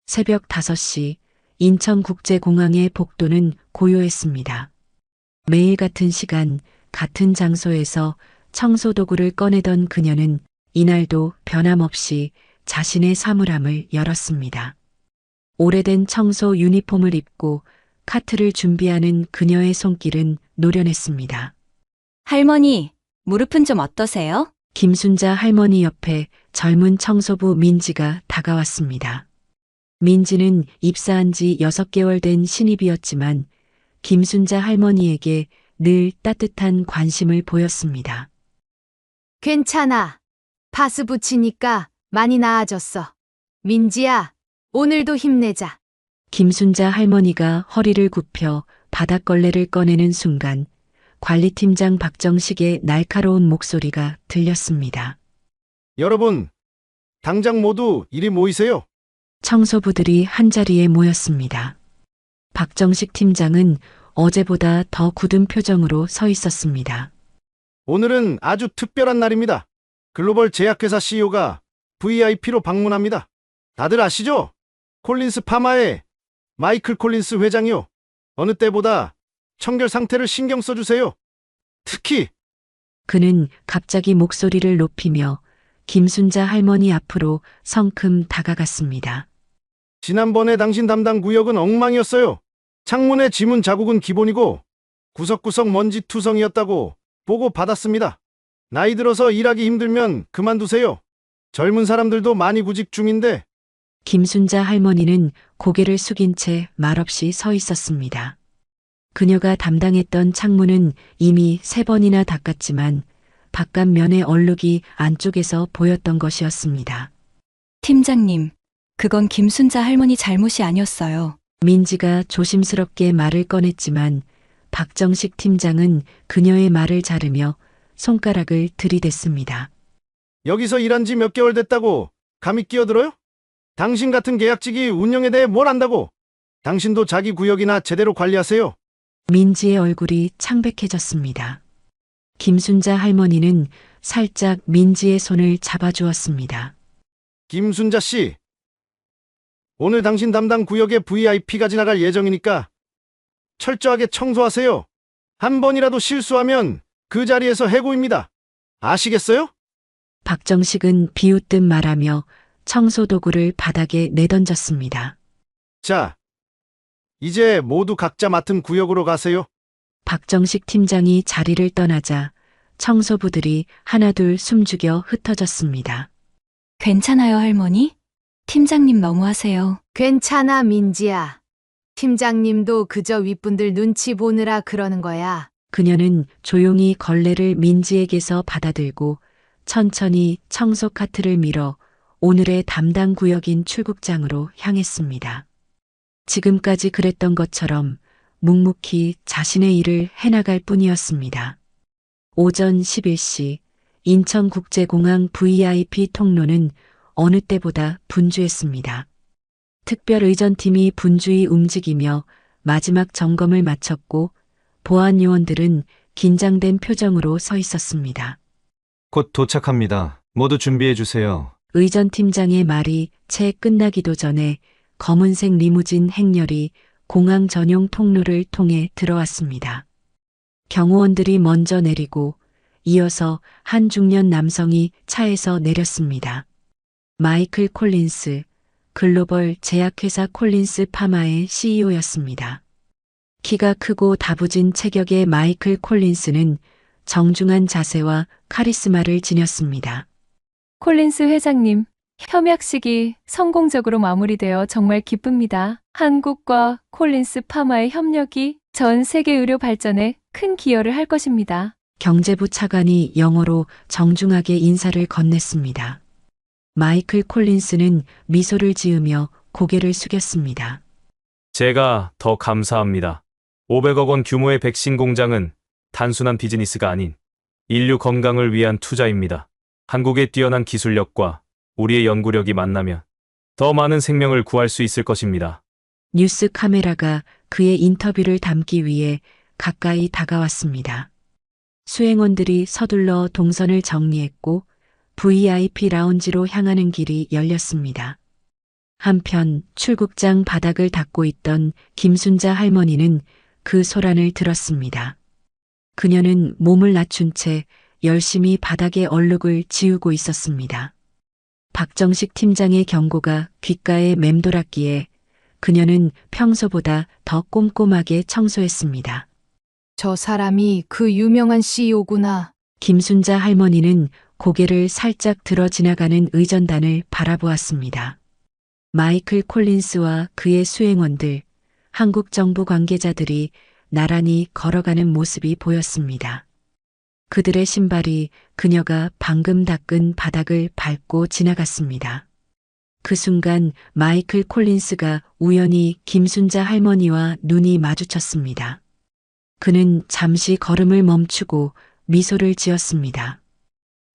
새벽 5시 인천국제공항의 복도는 고요했습니다. 매일 같은 시간, 같은 장소에서 청소도구를 꺼내던 그녀는 이날도 변함없이 자신의 사물함을 열었습니다. 오래된 청소 유니폼을 입고 카트를 준비하는 그녀의 손길은 노련했습니다. 할머니, 무릎은 좀 어떠세요? 김순자 할머니 옆에 젊은 청소부 민지가 다가왔습니다. 민지는 입사한 지 6개월 된 신입이었지만 김순자 할머니에게 늘 따뜻한 관심을 보였습니다. 괜찮아. 파스 붙이니까 많이 나아졌어. 민지야, 오늘도 힘내자. 김순자 할머니가 허리를 굽혀 바닥걸레를 꺼내는 순간 관리팀장 박정식의 날카로운 목소리가 들렸습니다. 여러분, 당장 모두 이리 모이세요. 청소부들이 한자리에 모였습니다. 박정식 팀장은 어제보다 더 굳은 표정으로 서 있었습니다. 오늘은 아주 특별한 날입니다. 글로벌 제약회사 CEO가 VIP로 방문합니다. 다들 아시죠? 콜린스 파마의 마이클 콜린스 회장이요. 어느 때보다 청결 상태를 신경 써주세요. 특히 그는 갑자기 목소리를 높이며 김순자 할머니 앞으로 성큼 다가갔습니다. 지난번에 당신 담당 구역은 엉망이었어요. 창문의 지문 자국은 기본이고 구석구석 먼지 투성이었다고 보고 받았습니다. 나이 들어서 일하기 힘들면 그만두세요. 젊은 사람들도 많이 구직 중인데. 김순자 할머니는 고개를 숙인 채 말없이 서 있었습니다. 그녀가 담당했던 창문은 이미 3번이나 닦았지만 바깥면의 얼룩이 안쪽에서 보였던 것이었습니다. 팀장님, 그건 김순자 할머니 잘못이 아니었어요. 민지가 조심스럽게 말을 꺼냈지만 박정식 팀장은 그녀의 말을 자르며 손가락을 들이댔습니다. 여기서 일한 지 몇 개월 됐다고 감히 끼어들어요? 당신 같은 계약직이 운영에 대해 뭘 안다고? 당신도 자기 구역이나 제대로 관리하세요. 민지의 얼굴이 창백해졌습니다. 김순자 할머니는 살짝 민지의 손을 잡아주었습니다. 김순자 씨, 오늘 당신 담당 구역에 VIP가 지나갈 예정이니까 철저하게 청소하세요. 한 번이라도 실수하면 그 자리에서 해고입니다. 아시겠어요? 박정식은 비웃듯 말하며 청소도구를 바닥에 내던졌습니다. 자, 이제 모두 각자 맡은 구역으로 가세요. 박정식 팀장이 자리를 떠나자 청소부들이 하나둘 숨죽여 흩어졌습니다. 괜찮아요, 할머니? 팀장님 너무하세요. 괜찮아, 민지야. 팀장님도 그저 윗분들 눈치 보느라 그러는 거야. 그녀는 조용히 걸레를 민지에게서 받아들고 천천히 청소 카트를 밀어 오늘의 담당 구역인 출국장으로 향했습니다. 지금까지 그랬던 것처럼 묵묵히 자신의 일을 해나갈 뿐이었습니다. 오전 11시 인천국제공항 VIP 통로는 어느 때보다 분주했습니다. 특별의전팀이 분주히 움직이며 마지막 점검을 마쳤고 보안 요원들은 긴장된 표정으로 서 있었습니다. 곧 도착합니다. 모두 준비해 주세요. 의전팀장의 말이 채 끝나기도 전에 검은색 리무진 행렬이 공항 전용 통로를 통해 들어왔습니다. 경호원들이 먼저 내리고 이어서 한 중년 남성이 차에서 내렸습니다. 마이클 콜린스, 글로벌 제약회사 콜린스 파마의 CEO였습니다. 키가 크고 다부진 체격의 마이클 콜린스는 정중한 자세와 카리스마를 지녔습니다. 콜린스 회장님, 협약식이 성공적으로 마무리되어 정말 기쁩니다. 한국과 콜린스 파마의 협력이 전 세계 의료 발전에 큰 기여를 할 것입니다. 경제부 차관이 영어로 정중하게 인사를 건넸습니다. 마이클 콜린스는 미소를 지으며 고개를 숙였습니다. 제가 더 감사합니다. 500억 원 규모의 백신 공장은 단순한 비즈니스가 아닌 인류 건강을 위한 투자입니다. 한국의 뛰어난 기술력과 우리의 연구력이 만나면 더 많은 생명을 구할 수 있을 것입니다. 뉴스 카메라가 그의 인터뷰를 담기 위해 가까이 다가왔습니다. 수행원들이 서둘러 동선을 정리했고 VIP 라운지로 향하는 길이 열렸습니다. 한편 출국장 바닥을 닦고 있던 김순자 할머니는 그 소란을 들었습니다. 그녀는 몸을 낮춘 채 열심히 바닥에 얼룩을 지우고 있었습니다. 박정식 팀장의 경고가 귓가에 맴돌았기에 그녀는 평소보다 더 꼼꼼하게 청소했습니다. 저 사람이 그 유명한 CEO구나. 김순자 할머니는 고개를 살짝 들어 지나가는 의전단을 바라보았습니다. 마이클 콜린스와 그의 수행원들, 한국 정부 관계자들이 나란히 걸어가는 모습이 보였습니다. 그들의 신발이 그녀가 방금 닦은 바닥을 밟고 지나갔습니다. 그 순간 마이클 콜린스가 우연히 김순자 할머니와 눈이 마주쳤습니다. 그는 잠시 걸음을 멈추고 미소를 지었습니다.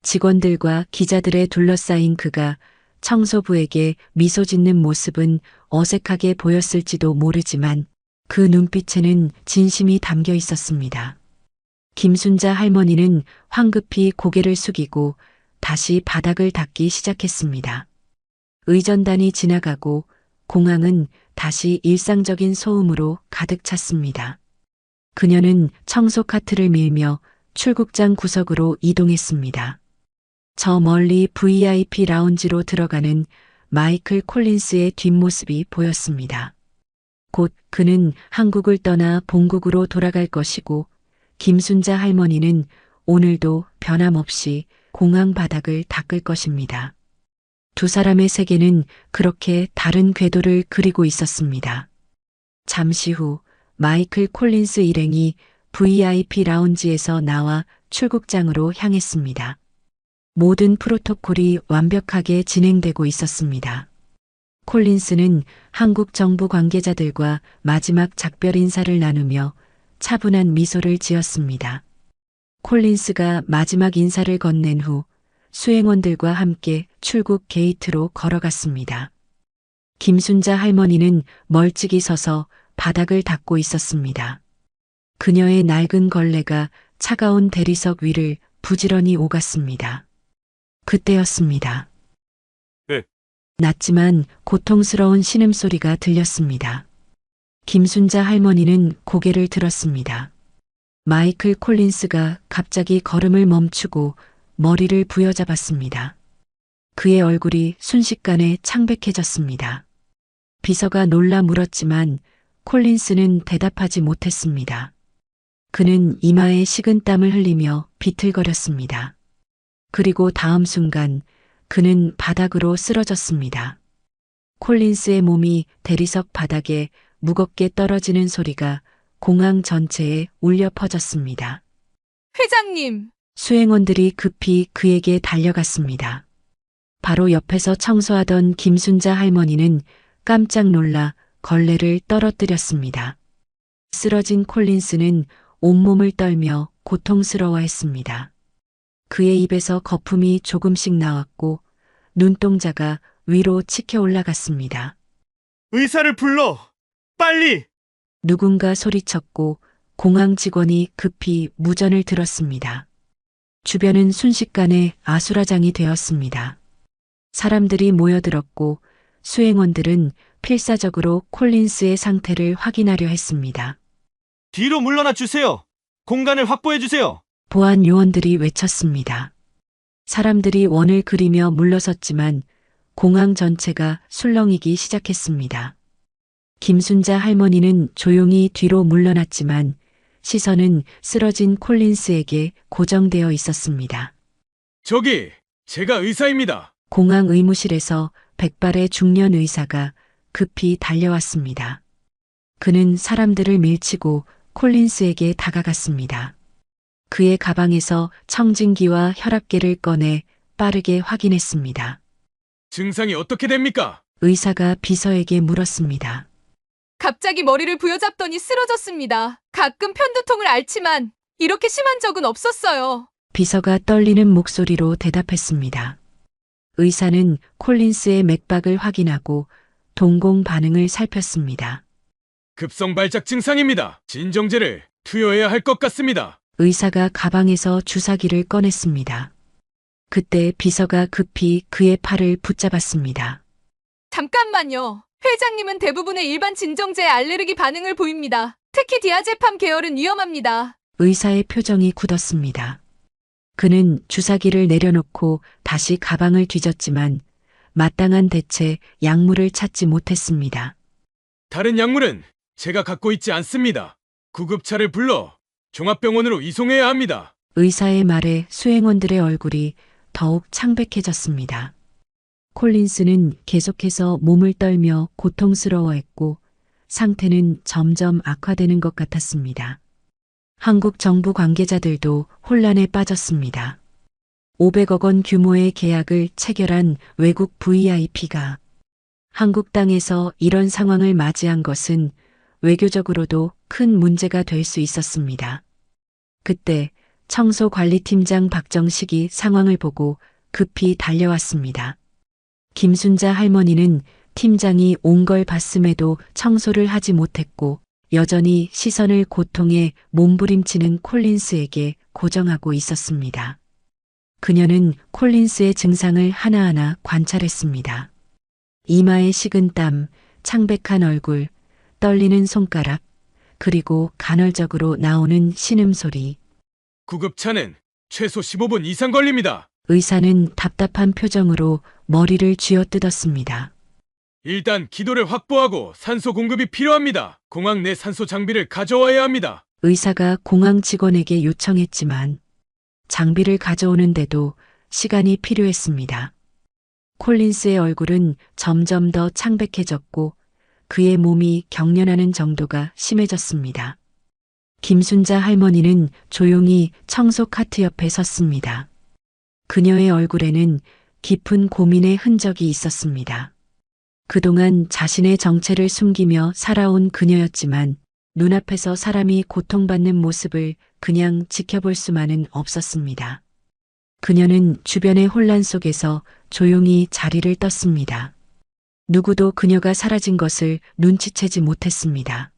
직원들과 기자들에 둘러싸인 그가 청소부에게 미소 짓는 모습은 어색하게 보였을지도 모르지만 그 눈빛에는 진심이 담겨 있었습니다. 김순자 할머니는 황급히 고개를 숙이고 다시 바닥을 닦기 시작했습니다. 의전단이 지나가고 공항은 다시 일상적인 소음으로 가득 찼습니다. 그녀는 청소 카트를 밀며 출국장 구석으로 이동했습니다. 저 멀리 VIP 라운지로 들어가는 마이클 콜린스의 뒷모습이 보였습니다. 곧 그는 한국을 떠나 본국으로 돌아갈 것이고 김순자 할머니는 오늘도 변함없이 공항 바닥을 닦을 것입니다. 두 사람의 세계는 그렇게 다른 궤도를 그리고 있었습니다. 잠시 후 마이클 콜린스 일행이 VIP 라운지에서 나와 출국장으로 향했습니다. 모든 프로토콜이 완벽하게 진행되고 있었습니다. 콜린스는 한국 정부 관계자들과 마지막 작별 인사를 나누며 차분한 미소를 지었습니다. 콜린스가 마지막 인사를 건넨 후 수행원들과 함께 출국 게이트로 걸어갔습니다. 김순자 할머니는 멀찍이 서서 바닥을 닦고 있었습니다. 그녀의 낡은 걸레가 차가운 대리석 위를 부지런히 오갔습니다. 그때였습니다. 네. 낮지만 고통스러운 신음소리가 들렸습니다. 김순자 할머니는 고개를 들었습니다. 마이클 콜린스가 갑자기 걸음을 멈추고 머리를 부여잡았습니다. 그의 얼굴이 순식간에 창백해졌습니다. 비서가 놀라 물었지만 콜린스는 대답하지 못했습니다. 그는 이마에 식은땀을 흘리며 비틀거렸습니다. 그리고 다음 순간 그는 바닥으로 쓰러졌습니다. 콜린스의 몸이 대리석 바닥에 무겁게 떨어지는 소리가 공항 전체에 울려 퍼졌습니다. 회장님! 수행원들이 급히 그에게 달려갔습니다. 바로 옆에서 청소하던 김순자 할머니는 깜짝 놀라 걸레를 떨어뜨렸습니다. 쓰러진 콜린스는 온몸을 떨며 고통스러워했습니다. 그의 입에서 거품이 조금씩 나왔고 눈동자가 위로 치켜 올라갔습니다. 의사를 불러! 빨리! 누군가 소리쳤고 공항 직원이 급히 무전을 들었습니다. 주변은 순식간에 아수라장이 되었습니다. 사람들이 모여들었고 수행원들은 필사적으로 콜린스의 상태를 확인하려 했습니다. 뒤로 물러나 주세요! 공간을 확보해 주세요! 보안 요원들이 외쳤습니다. 사람들이 원을 그리며 물러섰지만 공항 전체가 술렁이기 시작했습니다. 김순자 할머니는 조용히 뒤로 물러났지만 시선은 쓰러진 콜린스에게 고정되어 있었습니다. 저기, 제가 의사입니다. 공항 의무실에서 백발의 중년 의사가 급히 달려왔습니다. 그는 사람들을 밀치고 콜린스에게 다가갔습니다. 그의 가방에서 청진기와 혈압계를 꺼내 빠르게 확인했습니다. 증상이 어떻게 됩니까? 의사가 비서에게 물었습니다. 갑자기 머리를 부여잡더니 쓰러졌습니다. 가끔 편두통을 앓지만 이렇게 심한 적은 없었어요. 비서가 떨리는 목소리로 대답했습니다. 의사는 콜린스의 맥박을 확인하고 동공 반응을 살폈습니다. 급성 발작 증상입니다. 진정제를 투여해야 할 것 같습니다. 의사가 가방에서 주사기를 꺼냈습니다. 그때 비서가 급히 그의 팔을 붙잡았습니다. 잠깐만요. 회장님은 대부분의 일반 진정제에 알레르기 반응을 보입니다. 특히 디아제팜 계열은 위험합니다. 의사의 표정이 굳었습니다. 그는 주사기를 내려놓고 다시 가방을 뒤졌지만 마땅한 대체 약물을 찾지 못했습니다. 다른 약물은 제가 갖고 있지 않습니다. 구급차를 불러 종합병원으로 이송해야 합니다. 의사의 말에 수행원들의 얼굴이 더욱 창백해졌습니다. 콜린스는 계속해서 몸을 떨며 고통스러워했고 상태는 점점 악화되는 것 같았습니다. 한국 정부 관계자들도 혼란에 빠졌습니다. 500억 원 규모의 계약을 체결한 외국 VIP가 한국 땅에서 이런 상황을 맞이한 것은 외교적으로도 큰 문제가 될 수 있었습니다. 그때 청소관리팀장 박정식이 상황을 보고 급히 달려왔습니다. 김순자 할머니는 팀장이 온 걸 봤음에도 청소를 하지 못했고 여전히 시선을 고통에 몸부림치는 콜린스에게 고정하고 있었습니다. 그녀는 콜린스의 증상을 하나하나 관찰했습니다. 이마에 식은 땀, 창백한 얼굴, 떨리는 손가락, 그리고 간헐적으로 나오는 신음소리. 구급차는 최소 15분 이상 걸립니다. 의사는 답답한 표정으로 머리를 쥐어뜯었습니다. 일단 기도를 확보하고 산소 공급이 필요합니다. 공항 내 산소 장비를 가져와야 합니다. 의사가 공항 직원에게 요청했지만 장비를 가져오는데도 시간이 필요했습니다. 콜린스의 얼굴은 점점 더 창백해졌고 그의 몸이 경련하는 정도가 심해졌습니다. 김순자 할머니는 조용히 청소 카트 옆에 섰습니다. 그녀의 얼굴에는 깊은 고민의 흔적이 있었습니다. 그동안 자신의 정체를 숨기며 살아온 그녀였지만 눈앞에서 사람이 고통받는 모습을 그냥 지켜볼 수만은 없었습니다. 그녀는 주변의 혼란 속에서 조용히 자리를 떴습니다. 누구도 그녀가 사라진 것을 눈치채지 못했습니다.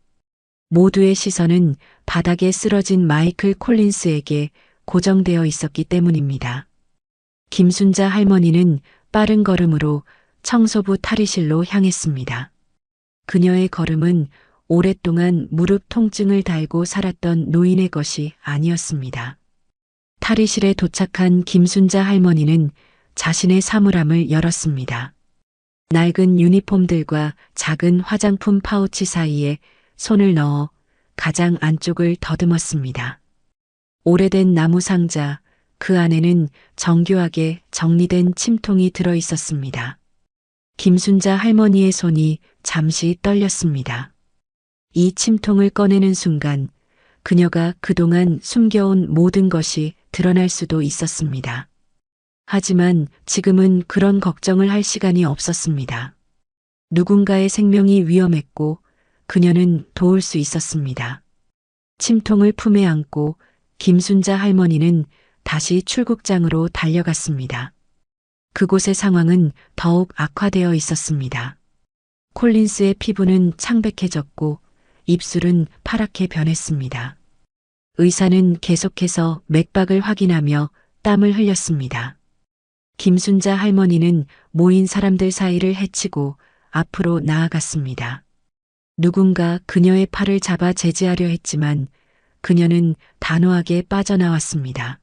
모두의 시선은 바닥에 쓰러진 마이클 콜린스에게 고정되어 있었기 때문입니다. 김순자 할머니는 빠른 걸음으로 청소부 탈의실로 향했습니다. 그녀의 걸음은 오랫동안 무릎 통증을 달고 살았던 노인의 것이 아니었습니다. 탈의실에 도착한 김순자 할머니는 자신의 사물함을 열었습니다. 낡은 유니폼들과 작은 화장품 파우치 사이에 손을 넣어 가장 안쪽을 더듬었습니다. 오래된 나무 상자, 그 안에는 정교하게 정리된 침통이 들어 있었습니다. 김순자 할머니의 손이 잠시 떨렸습니다. 이 침통을 꺼내는 순간 그녀가 그동안 숨겨온 모든 것이 드러날 수도 있었습니다. 하지만 지금은 그런 걱정을 할 시간이 없었습니다. 누군가의 생명이 위험했고 그녀는 도울 수 있었습니다. 침통을 품에 안고 김순자 할머니는 다시 출국장으로 달려갔습니다. 그곳의 상황은 더욱 악화되어 있었습니다. 콜린스의 피부는 창백해졌고 입술은 파랗게 변했습니다. 의사는 계속해서 맥박을 확인하며 땀을 흘렸습니다. 김순자 할머니는 모인 사람들 사이를 헤치고 앞으로 나아갔습니다. 누군가 그녀의 팔을 잡아 제지하려 했지만 그녀는 단호하게 빠져나왔습니다.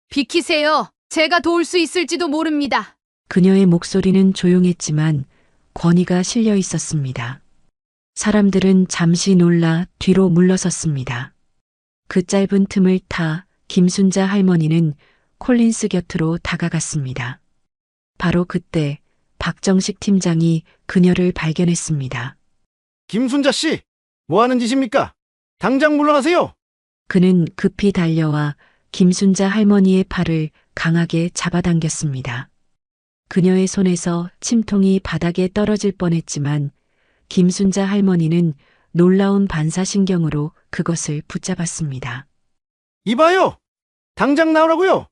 비키세요. 제가 도울 수 있을지도 모릅니다. 그녀의 목소리는 조용했지만 권위가 실려 있었습니다. 사람들은 잠시 놀라 뒤로 물러섰습니다. 그 짧은 틈을 타 김순자 할머니는 콜린스 곁으로 다가갔습니다. 바로 그때 박정식 팀장이 그녀를 발견했습니다. 김순자 씨, 뭐 하는 짓입니까? 당장 물러나세요. 그는 급히 달려와 김순자 할머니의 팔을 강하게 잡아당겼습니다. 그녀의 손에서 침통이 바닥에 떨어질 뻔했지만 김순자 할머니는 놀라운 반사신경으로 그것을 붙잡았습니다. 이봐요. 당장 나오라고요.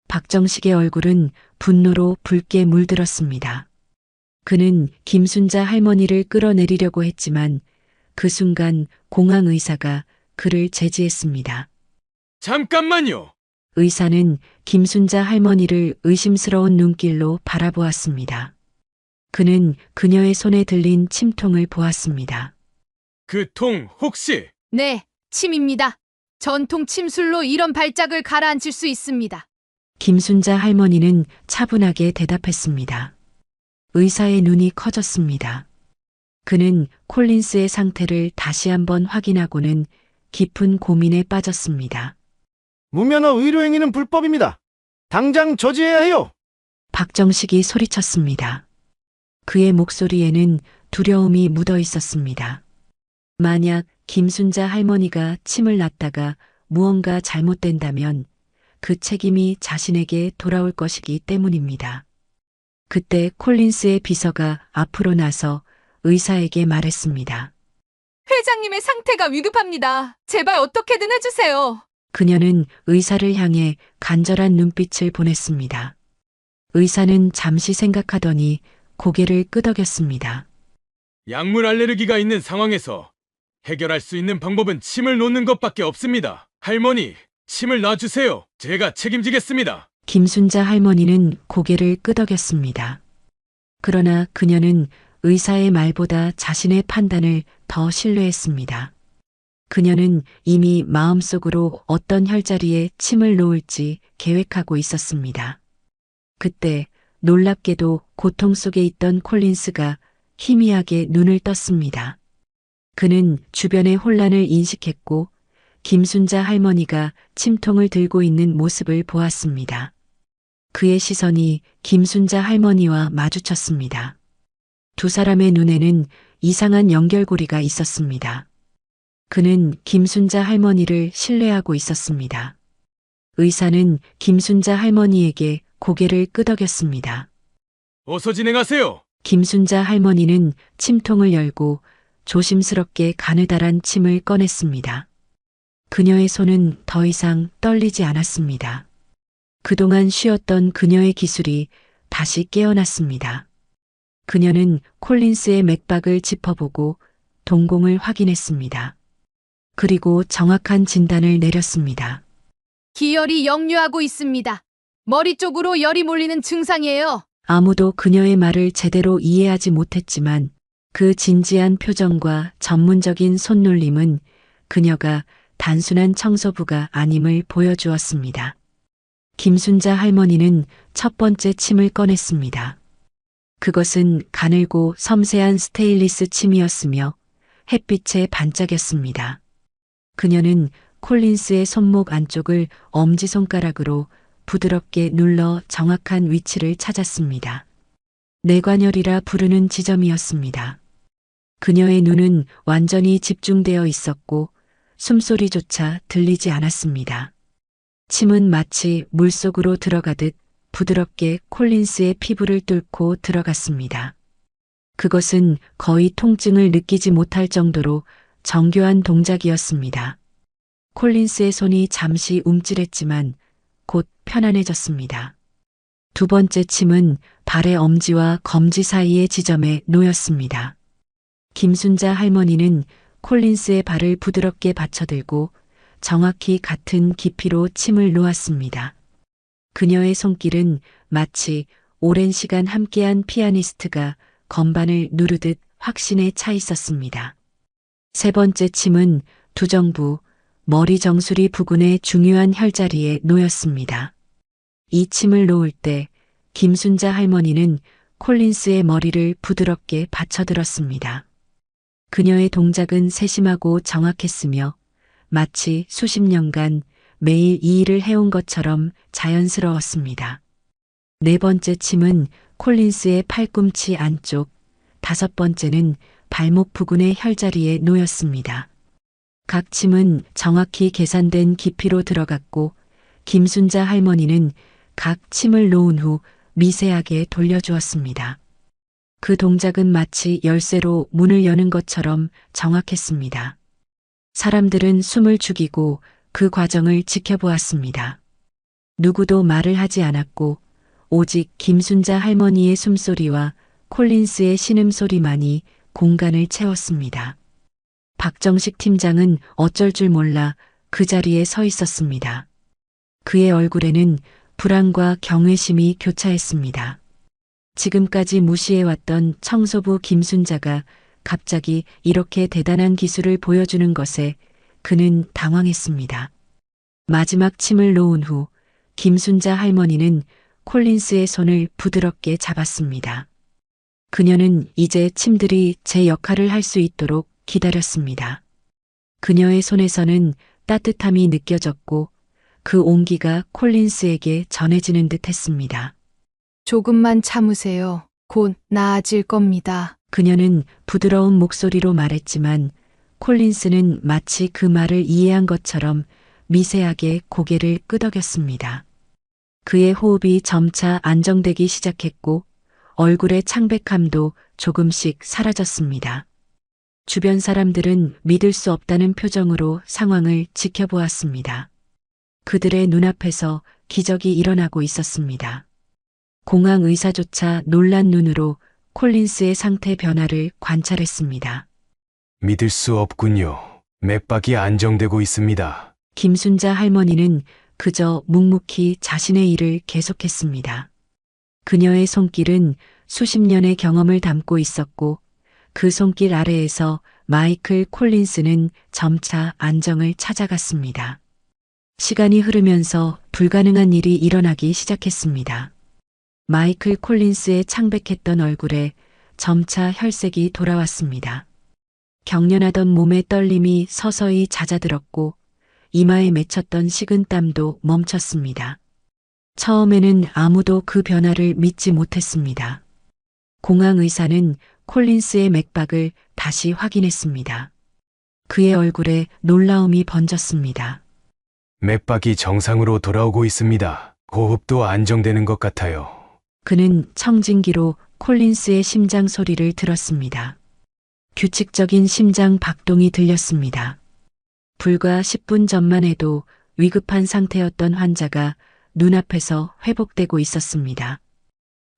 박정식의 얼굴은 분노로 붉게 물들었습니다. 그는 김순자 할머니를 끌어내리려고 했지만 그 순간 공항 의사가 그를 제지했습니다. 잠깐만요. 의사는 김순자 할머니를 의심스러운 눈길로 바라보았습니다. 그는 그녀의 손에 들린 침통을 보았습니다. 그 통 혹시 네, 침입니다. 전통 침술로 이런 발작을 가라앉힐 수 있습니다. 김순자 할머니는 차분하게 대답했습니다. 의사의 눈이 커졌습니다. 그는 콜린스의 상태를 다시 한번 확인하고는 깊은 고민에 빠졌습니다. 무면허 의료행위는 불법입니다. 당장 저지해야 해요. 박정식이 소리쳤습니다. 그의 목소리에는 두려움이 묻어 있었습니다. 만약 김순자 할머니가 침을 놨다가 무언가 잘못된다면 그 책임이 자신에게 돌아올 것이기 때문입니다. 그때 콜린스의 비서가 앞으로 나서 의사에게 말했습니다. 회장님의 상태가 위급합니다. 제발 어떻게든 해주세요. 그녀는 의사를 향해 간절한 눈빛을 보냈습니다. 의사는 잠시 생각하더니 고개를 끄덕였습니다. 약물 알레르기가 있는 상황에서 해결할 수 있는 방법은 침을 놓는 것밖에 없습니다. 할머니, 침을 놔주세요. 제가 책임지겠습니다. 김순자 할머니는 고개를 끄덕였습니다. 그러나 그녀는 의사의 말보다 자신의 판단을 더 신뢰했습니다. 그녀는 이미 마음속으로 어떤 혈자리에 침을 놓을지 계획하고 있었습니다. 그때 놀랍게도 고통 속에 있던 콜린스가 희미하게 눈을 떴습니다. 그는 주변의 혼란을 인식했고 김순자 할머니가 침통을 들고 있는 모습을 보았습니다. 그의 시선이 김순자 할머니와 마주쳤습니다. 두 사람의 눈에는 이상한 연결고리가 있었습니다. 그는 김순자 할머니를 신뢰하고 있었습니다. 의사는 김순자 할머니에게 고개를 끄덕였습니다. 어서 진행하세요. 김순자 할머니는 침통을 열고 조심스럽게 가느다란 침을 꺼냈습니다. 그녀의 손은 더 이상 떨리지 않았습니다. 그동안 쉬었던 그녀의 기술이 다시 깨어났습니다. 그녀는 콜린스의 맥박을 짚어보고 동공을 확인했습니다. 그리고 정확한 진단을 내렸습니다. 기열이 역류하고 있습니다. 머리 쪽으로 열이 몰리는 증상이에요. 아무도 그녀의 말을 제대로 이해하지 못했지만 그 진지한 표정과 전문적인 손놀림은 그녀가 단순한 청소부가 아님을 보여주었습니다. 김순자 할머니는 첫 번째 침을 꺼냈습니다. 그것은 가늘고 섬세한 스테인리스 침이었으며 햇빛에 반짝였습니다. 그녀는 콜린스의 손목 안쪽을 엄지손가락으로 부드럽게 눌러 정확한 위치를 찾았습니다. 뇌관열이라 부르는 지점이었습니다. 그녀의 눈은 완전히 집중되어 있었고 숨소리조차 들리지 않았습니다. 침은 마치 물속으로 들어가듯 부드럽게 콜린스의 피부를 뚫고 들어갔습니다. 그것은 거의 통증을 느끼지 못할 정도로 정교한 동작이었습니다. 콜린스의 손이 잠시 움찔했지만 곧 편안해졌습니다. 두 번째 침은 발의 엄지와 검지 사이의 지점에 놓였습니다. 김순자 할머니는 콜린스의 발을 부드럽게 받쳐들고 정확히 같은 깊이로 침을 놓았습니다. 그녀의 손길은 마치 오랜 시간 함께한 피아니스트가 건반을 누르듯 확신에 차 있었습니다. 세 번째 침은 두정부, 머리 정수리 부근의 중요한 혈자리에 놓였습니다. 이 침을 놓을 때 김순자 할머니는 콜린스의 머리를 부드럽게 받쳐들었습니다. 그녀의 동작은 세심하고 정확했으며 마치 수십 년간 매일 이 일을 해온 것처럼 자연스러웠습니다. 네 번째 침은 콜린스의 팔꿈치 안쪽, 다섯 번째는 발목 부근의 혈자리에 놓였습니다. 각 침은 정확히 계산된 깊이로 들어갔고 김순자 할머니는 각 침을 놓은 후 미세하게 돌려주었습니다. 그 동작은 마치 열쇠로 문을 여는 것처럼 정확했습니다. 사람들은 숨을 죽이고 그 과정을 지켜보았습니다. 누구도 말을 하지 않았고 오직 김순자 할머니의 숨소리와 콜린스의 신음소리만이 공간을 채웠습니다. 박정식 팀장은 어쩔 줄 몰라 그 자리에 서 있었습니다. 그의 얼굴에는 불안과 경외심이 교차했습니다. 지금까지 무시해왔던 청소부 김순자가 갑자기 이렇게 대단한 기술을 보여주는 것에 그는 당황했습니다. 마지막 침을 놓은 후 김순자 할머니는 콜린스의 손을 부드럽게 잡았습니다. 그녀는 이제 침들이 제 역할을 할 수 있도록 기다렸습니다. 그녀의 손에서는 따뜻함이 느껴졌고 그 온기가 콜린스에게 전해지는 듯 했습니다. 조금만 참으세요. 곧 나아질 겁니다. 그녀는 부드러운 목소리로 말했지만 콜린스는 마치 그 말을 이해한 것처럼 미세하게 고개를 끄덕였습니다. 그의 호흡이 점차 안정되기 시작했고 얼굴의 창백함도 조금씩 사라졌습니다. 주변 사람들은 믿을 수 없다는 표정으로 상황을 지켜보았습니다. 그들의 눈앞에서 기적이 일어나고 있었습니다. 공항 의사조차 놀란 눈으로 콜린스의 상태 변화를 관찰했습니다. 믿을 수 없군요. 맥박이 안정되고 있습니다. 김순자 할머니는 그저 묵묵히 자신의 일을 계속했습니다. 그녀의 손길은 수십 년의 경험을 담고 있었고 그 손길 아래에서 마이클 콜린스는 점차 안정을 찾아갔습니다. 시간이 흐르면서 불가능한 일이 일어나기 시작했습니다. 마이클 콜린스의 창백했던 얼굴에 점차 혈색이 돌아왔습니다. 경련하던 몸의 떨림이 서서히 잦아들었고 이마에 맺혔던 식은땀도 멈췄습니다. 처음에는 아무도 그 변화를 믿지 못했습니다. 공항 의사는 콜린스의 맥박을 다시 확인했습니다. 그의 얼굴에 놀라움이 번졌습니다. 맥박이 정상으로 돌아오고 있습니다. 호흡도 안정되는 것 같아요. 그는 청진기로 콜린스의 심장 소리를 들었습니다. 규칙적인 심장 박동이 들렸습니다. 불과 10분 전만 해도 위급한 상태였던 환자가 눈앞에서 회복되고 있었습니다.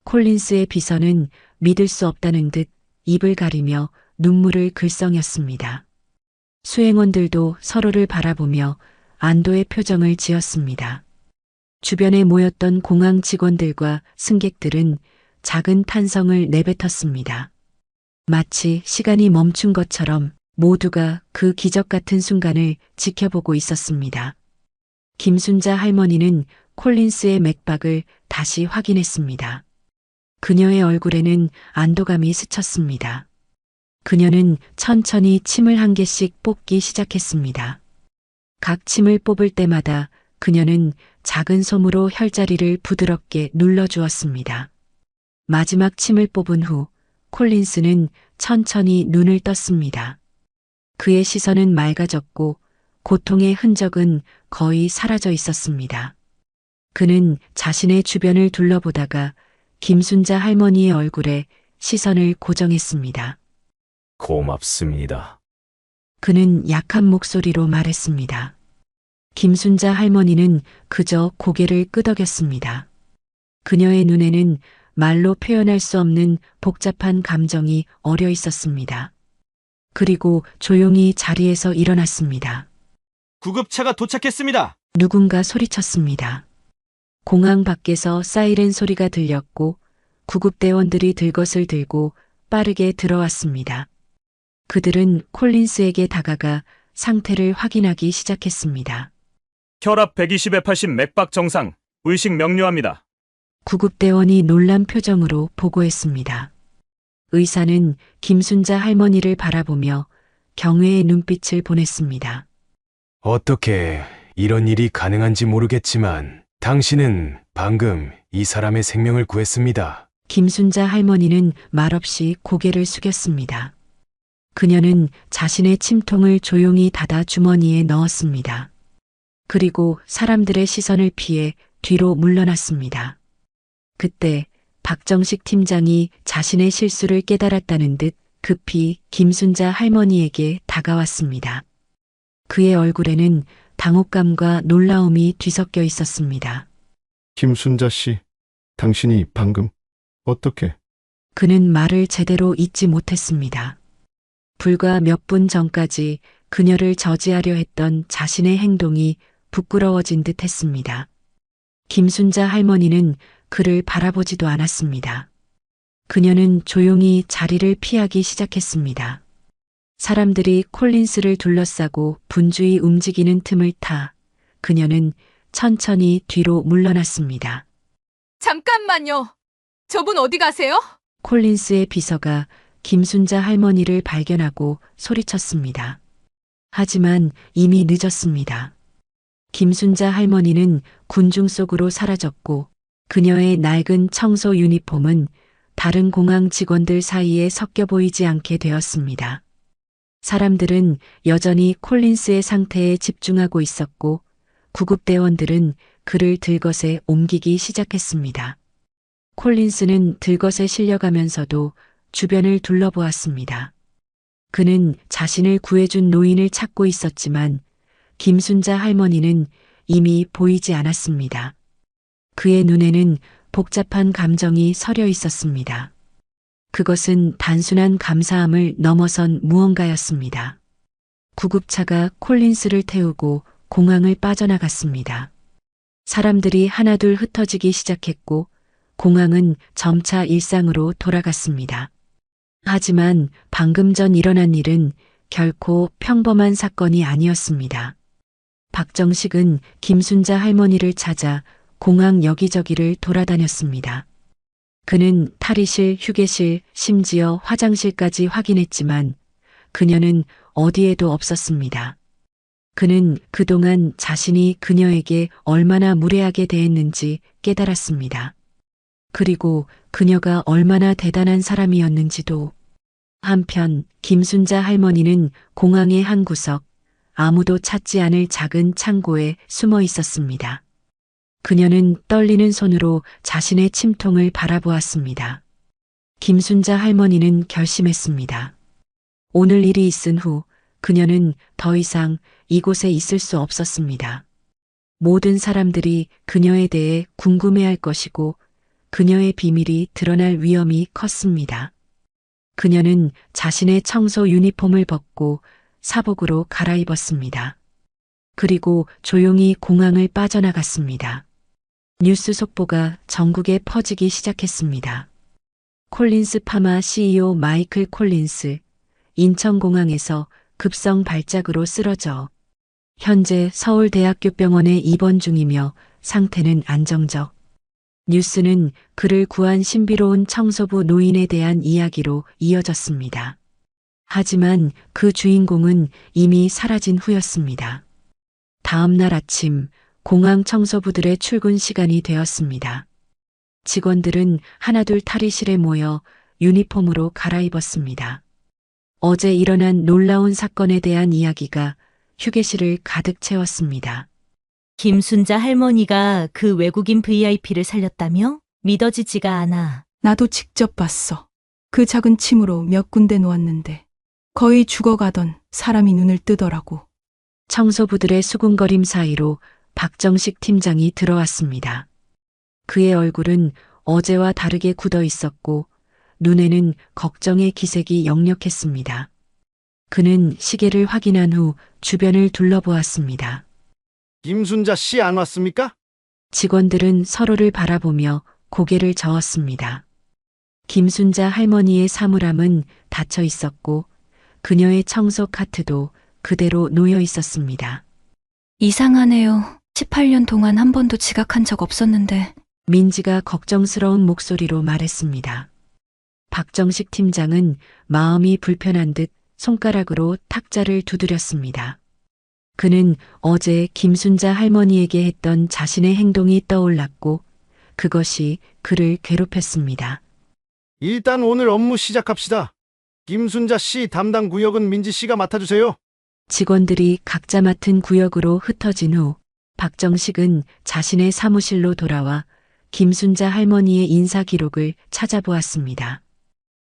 콜린스의 비서는 믿을 수 없다는 듯 입을 가리며 눈물을 글썽였습니다. 수행원들도 서로를 바라보며 안도의 표정을 지었습니다. 주변에 모였던 공항 직원들과 승객들은 작은 탄성을 내뱉었습니다. 마치 시간이 멈춘 것처럼 모두가 그 기적 같은 순간을 지켜보고 있었습니다. 김순자 할머니는 콜린스의 맥박을 다시 확인했습니다. 그녀의 얼굴에는 안도감이 스쳤습니다. 그녀는 천천히 침을 한 개씩 뽑기 시작했습니다. 각 침을 뽑을 때마다 그녀는 작은 솜으로 혈자리를 부드럽게 눌러주었습니다. 마지막 침을 뽑은 후 콜린스는 천천히 눈을 떴습니다. 그의 시선은 맑아졌고 고통의 흔적은 거의 사라져 있었습니다. 그는 자신의 주변을 둘러보다가 김순자 할머니의 얼굴에 시선을 고정했습니다. 고맙습니다. 그는 약한 목소리로 말했습니다. 김순자 할머니는 그저 고개를 끄덕였습니다. 그녀의 눈에는 말로 표현할 수 없는 복잡한 감정이 어려 있었습니다. 그리고 조용히 자리에서 일어났습니다. 구급차가 도착했습니다. 누군가 소리쳤습니다. 공항 밖에서 사이렌 소리가 들렸고 구급대원들이 들것을 들고 빠르게 들어왔습니다. 그들은 콜린스에게 다가가 상태를 확인하기 시작했습니다. 혈압 120에 80 맥박 정상. 의식 명료합니다. 구급대원이 놀란 표정으로 보고했습니다. 의사는 김순자 할머니를 바라보며 경외의 눈빛을 보냈습니다. 어떻게 이런 일이 가능한지 모르겠지만 당신은 방금 이 사람의 생명을 구했습니다. 김순자 할머니는 말없이 고개를 숙였습니다. 그녀는 자신의 침통을 조용히 닫아 주머니에 넣었습니다. 그리고 사람들의 시선을 피해 뒤로 물러났습니다. 그때 박정식 팀장이 자신의 실수를 깨달았다는 듯 급히 김순자 할머니에게 다가왔습니다. 그의 얼굴에는 당혹감과 놀라움이 뒤섞여 있었습니다. 김순자 씨, 당신이 방금 어떻게? 그는 말을 제대로 잇지 못했습니다. 불과 몇 분 전까지 그녀를 저지하려 했던 자신의 행동이 부끄러워진 듯 했습니다. 김순자 할머니는 그를 바라보지도 않았습니다. 그녀는 조용히 자리를 피하기 시작했습니다. 사람들이 콜린스를 둘러싸고 분주히 움직이는 틈을 타 그녀는 천천히 뒤로 물러났습니다. 잠깐만요. 저분 어디 가세요? 콜린스의 비서가 김순자 할머니를 발견하고 소리쳤습니다. 하지만 이미 늦었습니다. 김순자 할머니는 군중 속으로 사라졌고 그녀의 낡은 청소 유니폼은 다른 공항 직원들 사이에 섞여 보이지 않게 되었습니다. 사람들은 여전히 콜린스의 상태에 집중하고 있었고 구급대원들은 그를 들것에 옮기기 시작했습니다. 콜린스는 들것에 실려가면서도 주변을 둘러보았습니다. 그는 자신을 구해준 노인을 찾고 있었지만 김순자 할머니는 이미 보이지 않았습니다. 그의 눈에는 복잡한 감정이 서려 있었습니다. 그것은 단순한 감사함을 넘어선 무언가였습니다. 구급차가 콜린스를 태우고 공항을 빠져나갔습니다. 사람들이 하나둘 흩어지기 시작했고 공항은 점차 일상으로 돌아갔습니다. 하지만 방금 전 일어난 일은 결코 평범한 사건이 아니었습니다. 박정식은 김순자 할머니를 찾아 공항 여기저기를 돌아다녔습니다. 그는 탈의실, 휴게실, 심지어 화장실까지 확인했지만 그녀는 어디에도 없었습니다. 그는 그동안 자신이 그녀에게 얼마나 무례하게 대했는지 깨달았습니다. 그리고 그녀가 얼마나 대단한 사람이었는지도. 한편 김순자 할머니는 공항의 한 구석, 아무도 찾지 않을 작은 창고에 숨어 있었습니다. 그녀는 떨리는 손으로 자신의 침통을 바라보았습니다. 김순자 할머니는 결심했습니다. 오늘 일이 있은 후 그녀는 더 이상 이곳에 있을 수 없었습니다. 모든 사람들이 그녀에 대해 궁금해할 것이고 그녀의 비밀이 드러날 위험이 컸습니다. 그녀는 자신의 청소 유니폼을 벗고 사복으로 갈아입었습니다. 그리고 조용히 공항을 빠져나갔습니다. 뉴스 속보가 전국에 퍼지기 시작했습니다. 콜린스 파마 CEO 마이클 콜린스, 인천공항에서 급성 발작으로 쓰러져 현재 서울대학교 병원에 입원 중이며 상태는 안정적. 뉴스는 그를 구한 신비로운 청소부 노인에 대한 이야기로 이어졌습니다. 하지만 그 주인공은 이미 사라진 후였습니다. 다음 날 아침 공항 청소부들의 출근 시간이 되었습니다. 직원들은 하나둘 탈의실에 모여 유니폼으로 갈아입었습니다. 어제 일어난 놀라운 사건에 대한 이야기가 휴게실을 가득 채웠습니다. 김순자 할머니가 그 외국인 VIP를 살렸다며? 믿어지지가 않아. 나도 직접 봤어. 그 작은 침으로 몇 군데 놓았는데 거의 죽어가던 사람이 눈을 뜨더라고. 청소부들의 수군거림 사이로 박정식 팀장이 들어왔습니다. 그의 얼굴은 어제와 다르게 굳어 있었고 눈에는 걱정의 기색이 역력했습니다. 그는 시계를 확인한 후 주변을 둘러보았습니다. 김순자 씨 안 왔습니까? 직원들은 서로를 바라보며 고개를 저었습니다. 김순자 할머니의 사물함은 닫혀 있었고 그녀의 청소 카트도 그대로 놓여 있었습니다. 이상하네요. 18년 동안 한 번도 지각한 적 없었는데. 민지가 걱정스러운 목소리로 말했습니다. 박정식 팀장은 마음이 불편한 듯 손가락으로 탁자를 두드렸습니다. 그는 어제 김순자 할머니에게 했던 자신의 행동이 떠올랐고 그것이 그를 괴롭혔습니다. 일단 오늘 업무 시작합시다. 김순자 씨 담당 구역은 민지 씨가 맡아주세요. 직원들이 각자 맡은 구역으로 흩어진 후 박정식은 자신의 사무실로 돌아와 김순자 할머니의 인사 기록을 찾아보았습니다.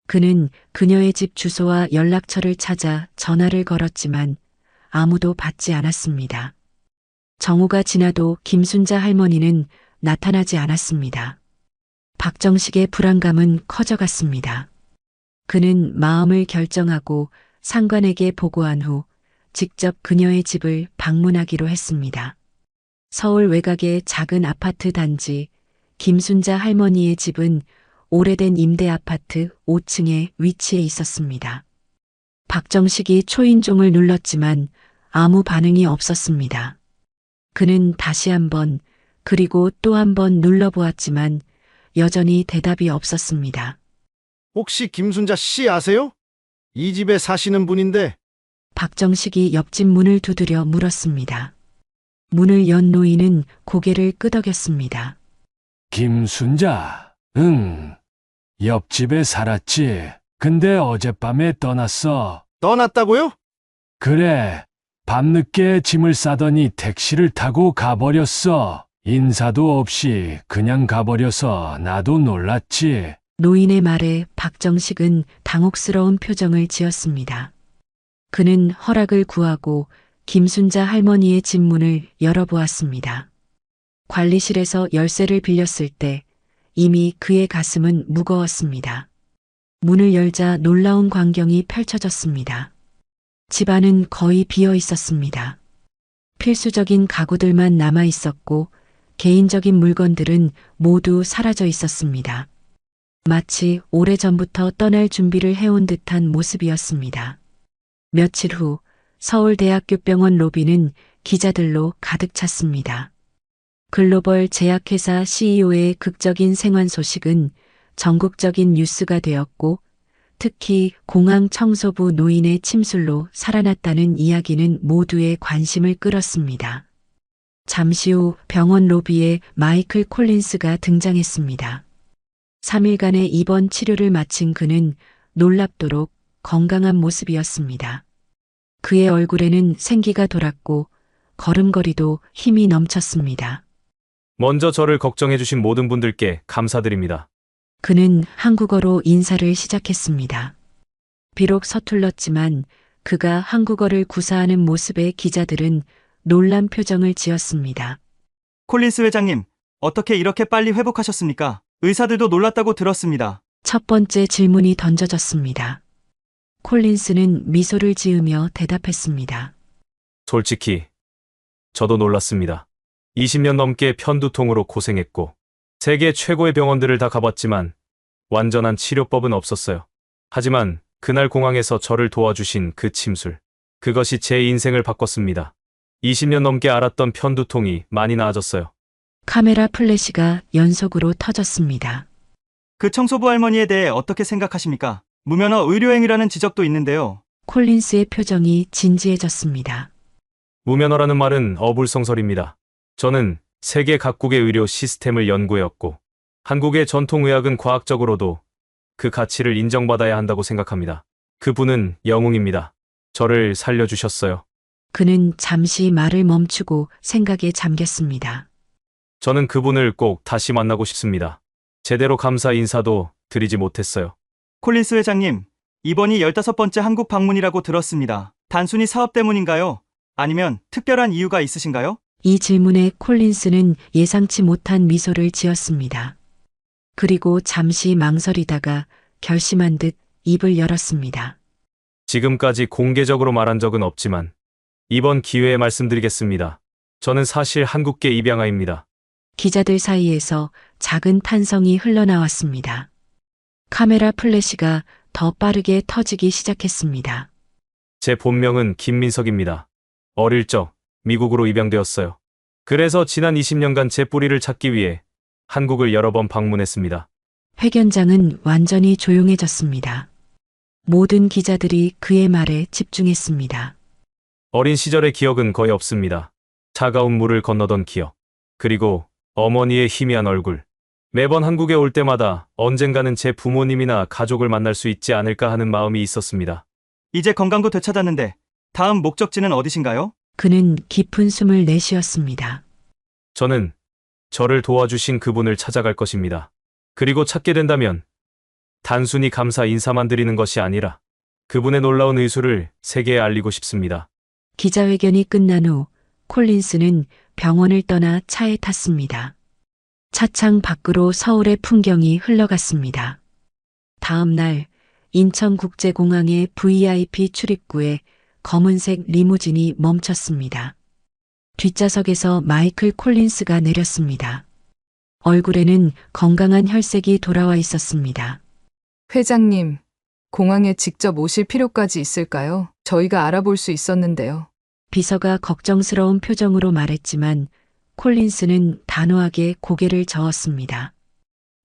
그는 그녀의 집 주소와 연락처를 찾아 전화를 걸었지만 아무도 받지 않았습니다. 정오가 지나도 김순자 할머니는 나타나지 않았습니다. 박정식의 불안감은 커져갔습니다. 그는 마음을 결정하고 상관에게 보고한 후 직접 그녀의 집을 방문하기로 했습니다. 서울 외곽의 작은 아파트 단지 김순자 할머니의 집은 오래된 임대 아파트 5층에 위치해 있었습니다. 박정식이 초인종을 눌렀지만 아무 반응이 없었습니다. 그는 다시 한번 그리고 또 한 번 눌러보았지만 여전히 대답이 없었습니다. 혹시 김순자 씨 아세요? 이 집에 사시는 분인데. 박정식이 옆집 문을 두드려 물었습니다. 문을 연 노인은 고개를 끄덕였습니다. 김순자, 응. 옆집에 살았지. 근데 어젯밤에 떠났어. 떠났다고요? 그래. 밤늦게 짐을 싸더니 택시를 타고 가버렸어. 인사도 없이 그냥 가버려서 나도 놀랐지. 노인의 말에 박정식은 당혹스러운 표정을 지었습니다. 그는 허락을 구하고 김순자 할머니의 집 문을 열어보았습니다. 관리실에서 열쇠를 빌렸을 때 이미 그의 가슴은 무거웠습니다. 문을 열자 놀라운 광경이 펼쳐졌습니다. 집안은 거의 비어 있었습니다. 필수적인 가구들만 남아 있었고 개인적인 물건들은 모두 사라져 있었습니다. 마치 오래전부터 떠날 준비를 해온 듯한 모습이었습니다. 며칠 후 서울대학교 병원 로비는 기자들로 가득 찼습니다. 글로벌 제약회사 CEO의 극적인 생환 소식은 전국적인 뉴스가 되었고 특히 공항 청소부 노인의 침술로 살아났다는 이야기는 모두의 관심을 끌었습니다. 잠시 후 병원 로비에 마이클 콜린스가 등장했습니다. 3일간의 입원 치료를 마친 그는 놀랍도록 건강한 모습이었습니다. 그의 얼굴에는 생기가 돌았고 걸음걸이도 힘이 넘쳤습니다. 먼저 저를 걱정해주신 모든 분들께 감사드립니다. 그는 한국어로 인사를 시작했습니다. 비록 서툴렀지만 그가 한국어를 구사하는 모습에 기자들은 놀란 표정을 지었습니다. 콜린스 회장님, 어떻게 이렇게 빨리 회복하셨습니까? 의사들도 놀랐다고 들었습니다. 첫 번째 질문이 던져졌습니다. 콜린스는 미소를 지으며 대답했습니다. 솔직히 저도 놀랐습니다. 20년 넘게 편두통으로 고생했고 세계 최고의 병원들을 다 가봤지만 완전한 치료법은 없었어요. 하지만 그날 공항에서 저를 도와주신 그 침술, 그것이 제 인생을 바꿨습니다. 20년 넘게 앓았던 편두통이 많이 나아졌어요. 카메라 플래시가 연속으로 터졌습니다. 그 청소부 할머니에 대해 어떻게 생각하십니까? 무면허 의료행위라는 지적도 있는데요. 콜린스의 표정이 진지해졌습니다. 무면허라는 말은 어불성설입니다. 저는 세계 각국의 의료 시스템을 연구해왔고 한국의 전통의학은 과학적으로도 그 가치를 인정받아야 한다고 생각합니다. 그분은 영웅입니다. 저를 살려주셨어요. 그는 잠시 말을 멈추고 생각에 잠겼습니다. 저는 그분을 꼭 다시 만나고 싶습니다. 제대로 감사 인사도 드리지 못했어요. 콜린스 회장님, 이번이 15번째 한국 방문이라고 들었습니다. 단순히 사업 때문인가요? 아니면 특별한 이유가 있으신가요? 이 질문에 콜린스는 예상치 못한 미소를 지었습니다. 그리고 잠시 망설이다가 결심한 듯 입을 열었습니다. 지금까지 공개적으로 말한 적은 없지만 이번 기회에 말씀드리겠습니다. 저는 사실 한국계 입양아입니다. 기자들 사이에서 작은 탄성이 흘러나왔습니다. 카메라 플래시가 더 빠르게 터지기 시작했습니다. 제 본명은 김민석입니다. 어릴 적 미국으로 입양되었어요. 그래서 지난 20년간 제 뿌리를 찾기 위해 한국을 여러 번 방문했습니다. 회견장은 완전히 조용해졌습니다. 모든 기자들이 그의 말에 집중했습니다. 어린 시절의 기억은 거의 없습니다. 차가운 물을 건너던 기억, 그리고 어머니의 희미한 얼굴. 매번 한국에 올 때마다 언젠가는 제 부모님이나 가족을 만날 수 있지 않을까 하는 마음이 있었습니다. 이제 건강도 되찾았는데 다음 목적지는 어디신가요? 그는 깊은 숨을 내쉬었습니다. 저는 저를 도와주신 그분을 찾아갈 것입니다. 그리고 찾게 된다면 단순히 감사 인사만 드리는 것이 아니라 그분의 놀라운 의술을 세계에 알리고 싶습니다. 기자회견이 끝난 후 콜린스는 병원을 떠나 차에 탔습니다. 차창 밖으로 서울의 풍경이 흘러갔습니다. 다음 날 인천국제공항의 VIP 출입구에 검은색 리무진이 멈췄습니다. 뒷좌석에서 마이클 콜린스가 내렸습니다. 얼굴에는 건강한 혈색이 돌아와 있었습니다. 회장님, 공항에 직접 오실 필요까지 있을까요? 저희가 알아볼 수 있었는데요. 비서가 걱정스러운 표정으로 말했지만 콜린스는 단호하게 고개를 저었습니다.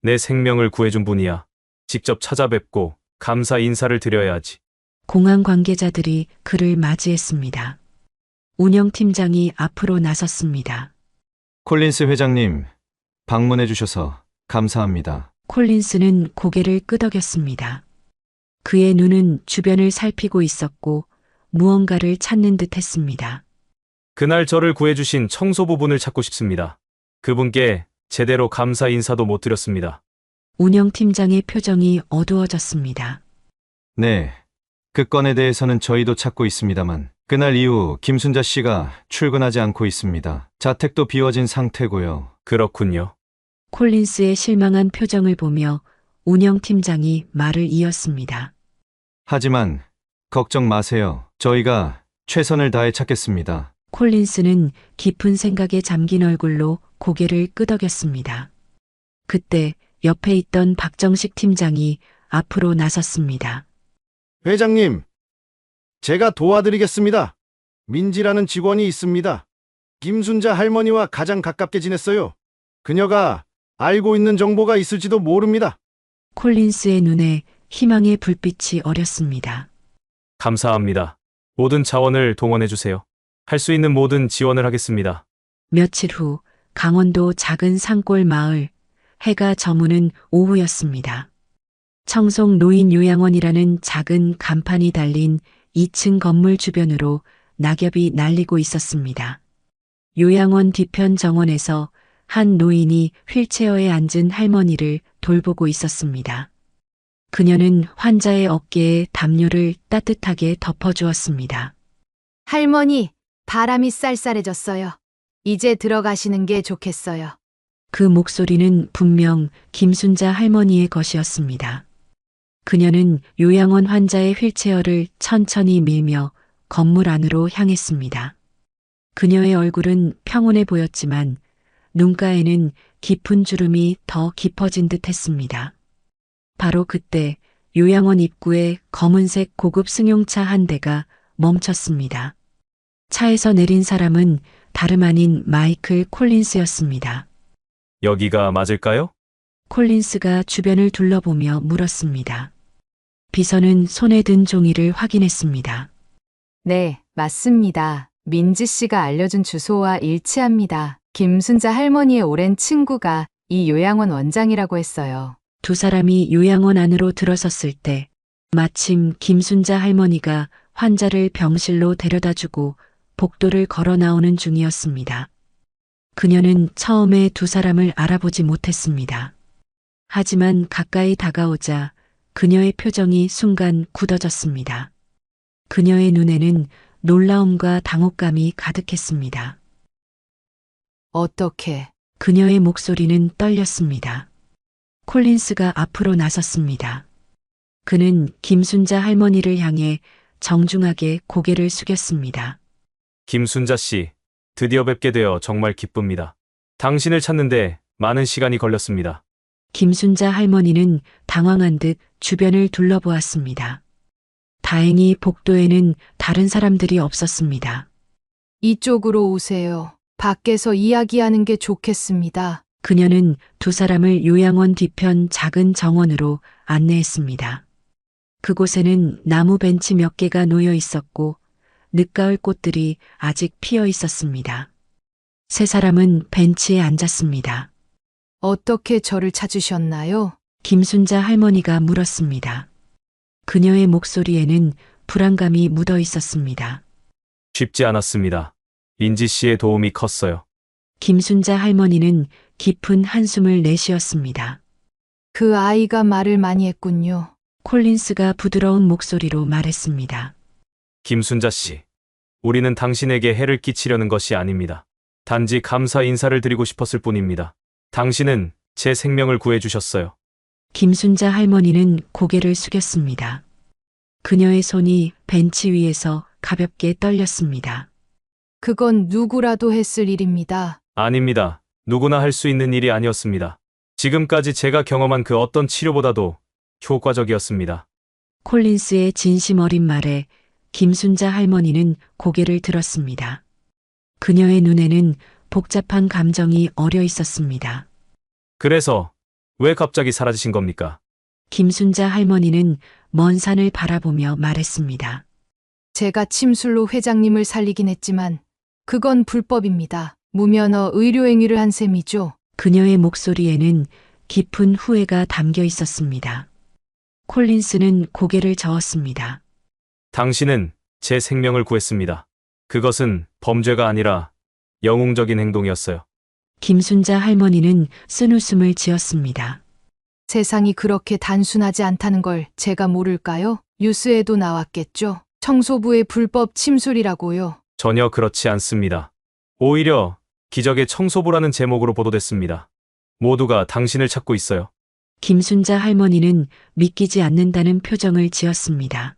내 생명을 구해준 분이야. 직접 찾아뵙고 감사 인사를 드려야지. 공항 관계자들이 그를 맞이했습니다. 운영팀장이 앞으로 나섰습니다. 콜린스 회장님, 방문해 주셔서 감사합니다. 콜린스는 고개를 끄덕였습니다. 그의 눈은 주변을 살피고 있었고 무언가를 찾는 듯 했습니다. 그날 저를 구해주신 청소부분을 찾고 싶습니다. 그분께 제대로 감사 인사도 못 드렸습니다. 운영팀장의 표정이 어두워졌습니다. 네, 그 건에 대해서는 저희도 찾고 있습니다만 그날 이후 김순자 씨가 출근하지 않고 있습니다. 자택도 비워진 상태고요. 그렇군요. 콜린스의 실망한 표정을 보며 운영팀장이 말을 이었습니다. 하지만 걱정 마세요. 저희가 최선을 다해 찾겠습니다. 콜린스는 깊은 생각에 잠긴 얼굴로 고개를 끄덕였습니다. 그때 옆에 있던 박정식 팀장이 앞으로 나섰습니다. 회장님, 제가 도와드리겠습니다. 민지라는 직원이 있습니다. 김순자 할머니와 가장 가깝게 지냈어요. 그녀가 알고 있는 정보가 있을지도 모릅니다. 콜린스의 눈에 희망의 불빛이 어렸습니다. 감사합니다. 모든 자원을 동원해주세요. 할 수 있는 모든 지원을 하겠습니다. 며칠 후 강원도 작은 산골 마을, 해가 저무는 오후였습니다. 청송 노인 요양원이라는 작은 간판이 달린 2층 건물 주변으로 낙엽이 날리고 있었습니다. 요양원 뒤편 정원에서 한 노인이 휠체어에 앉은 할머니를 돌보고 있었습니다. 그녀는 환자의 어깨에 담요를 따뜻하게 덮어주었습니다. 할머니, 바람이 쌀쌀해졌어요. 이제 들어가시는 게 좋겠어요. 그 목소리는 분명 김순자 할머니의 것이었습니다. 그녀는 요양원 환자의 휠체어를 천천히 밀며 건물 안으로 향했습니다. 그녀의 얼굴은 평온해 보였지만 눈가에는 깊은 주름이 더 깊어진 듯 했습니다. 바로 그때 요양원 입구에 검은색 고급 승용차 한 대가 멈췄습니다. 차에서 내린 사람은 다름 아닌 마이클 콜린스였습니다. 여기가 맞을까요? 콜린스가 주변을 둘러보며 물었습니다. 비서는 손에 든 종이를 확인했습니다. 네, 맞습니다. 민지 씨가 알려준 주소와 일치합니다. 김순자 할머니의 오랜 친구가 이 요양원 원장이라고 했어요. 두 사람이 요양원 안으로 들어섰을 때 마침 김순자 할머니가 환자를 병실로 데려다주고 복도를 걸어 나오는 중이었습니다. 그녀는 처음에 두 사람을 알아보지 못했습니다. 하지만 가까이 다가오자 그녀의 표정이 순간 굳어졌습니다. 그녀의 눈에는 놀라움과 당혹감이 가득했습니다. 어떻게? 그녀의 목소리는 떨렸습니다. 콜린스가 앞으로 나섰습니다. 그는 김순자 할머니를 향해 정중하게 고개를 숙였습니다. 김순자 씨, 드디어 뵙게 되어 정말 기쁩니다. 당신을 찾는데 많은 시간이 걸렸습니다. 김순자 할머니는 당황한 듯 주변을 둘러보았습니다. 다행히 복도에는 다른 사람들이 없었습니다. 이쪽으로 오세요. 밖에서 이야기하는 게 좋겠습니다. 그녀는 두 사람을 요양원 뒤편 작은 정원으로 안내했습니다. 그곳에는 나무 벤치 몇 개가 놓여 있었고 늦가을 꽃들이 아직 피어 있었습니다. 세 사람은 벤치에 앉았습니다. 어떻게 저를 찾으셨나요? 김순자 할머니가 물었습니다. 그녀의 목소리에는 불안감이 묻어 있었습니다. 쉽지 않았습니다. 민지 씨의 도움이 컸어요. 김순자 할머니는 깊은 한숨을 내쉬었습니다. 그 아이가 말을 많이 했군요. 콜린스가 부드러운 목소리로 말했습니다. 김순자 씨, 우리는 당신에게 해를 끼치려는 것이 아닙니다. 단지 감사 인사를 드리고 싶었을 뿐입니다. 당신은 제 생명을 구해주셨어요. 김순자 할머니는 고개를 숙였습니다. 그녀의 손이 벤치 위에서 가볍게 떨렸습니다. 그건 누구라도 했을 일입니다. 아닙니다. 누구나 할 수 있는 일이 아니었습니다. 지금까지 제가 경험한 그 어떤 치료보다도 효과적이었습니다. 콜린스의 진심 어린 말에 김순자 할머니는 고개를 들었습니다. 그녀의 눈에는 복잡한 감정이 어려 있었습니다. 그래서 왜 갑자기 사라지신 겁니까? 김순자 할머니는 먼 산을 바라보며 말했습니다. 제가 침술로 회장님을 살리긴 했지만 그건 불법입니다. 무면허 의료행위를 한 셈이죠. 그녀의 목소리에는 깊은 후회가 담겨 있었습니다. 콜린스는 고개를 저었습니다. 당신은 제 생명을 구했습니다. 그것은 범죄가 아니라 영웅적인 행동이었어요. 김순자 할머니는 쓴웃음을 지었습니다. 세상이 그렇게 단순하지 않다는 걸 제가 모를까요? 뉴스에도 나왔겠죠. 청소부의 불법 침술이라고요. 전혀 그렇지 않습니다. 오히려 기적의 청소부라는 제목으로 보도됐습니다. 모두가 당신을 찾고 있어요. 김순자 할머니는 믿기지 않는다는 표정을 지었습니다.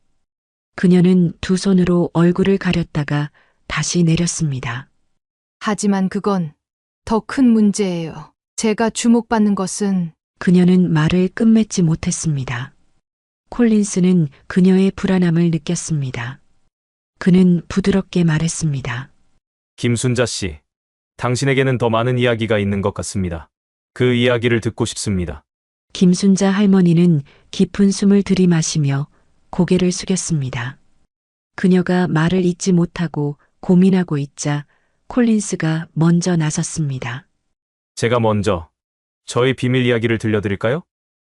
그녀는 두 손으로 얼굴을 가렸다가 다시 내렸습니다. 하지만 그건 더 큰 문제예요. 제가 주목받는 것은 그녀는 말을 끝맺지 못했습니다. 콜린스는 그녀의 불안함을 느꼈습니다. 그는 부드럽게 말했습니다. 김순자 씨, 당신에게는 더 많은 이야기가 있는 것 같습니다. 그 이야기를 듣고 싶습니다. 김순자 할머니는 깊은 숨을 들이마시며 고개를 숙였습니다. 그녀가 말을 잇지 못하고 고민하고 있자 콜린스가 먼저 나섰습니다. 제가 먼저 저의 비밀 이야기를 들려드릴까요?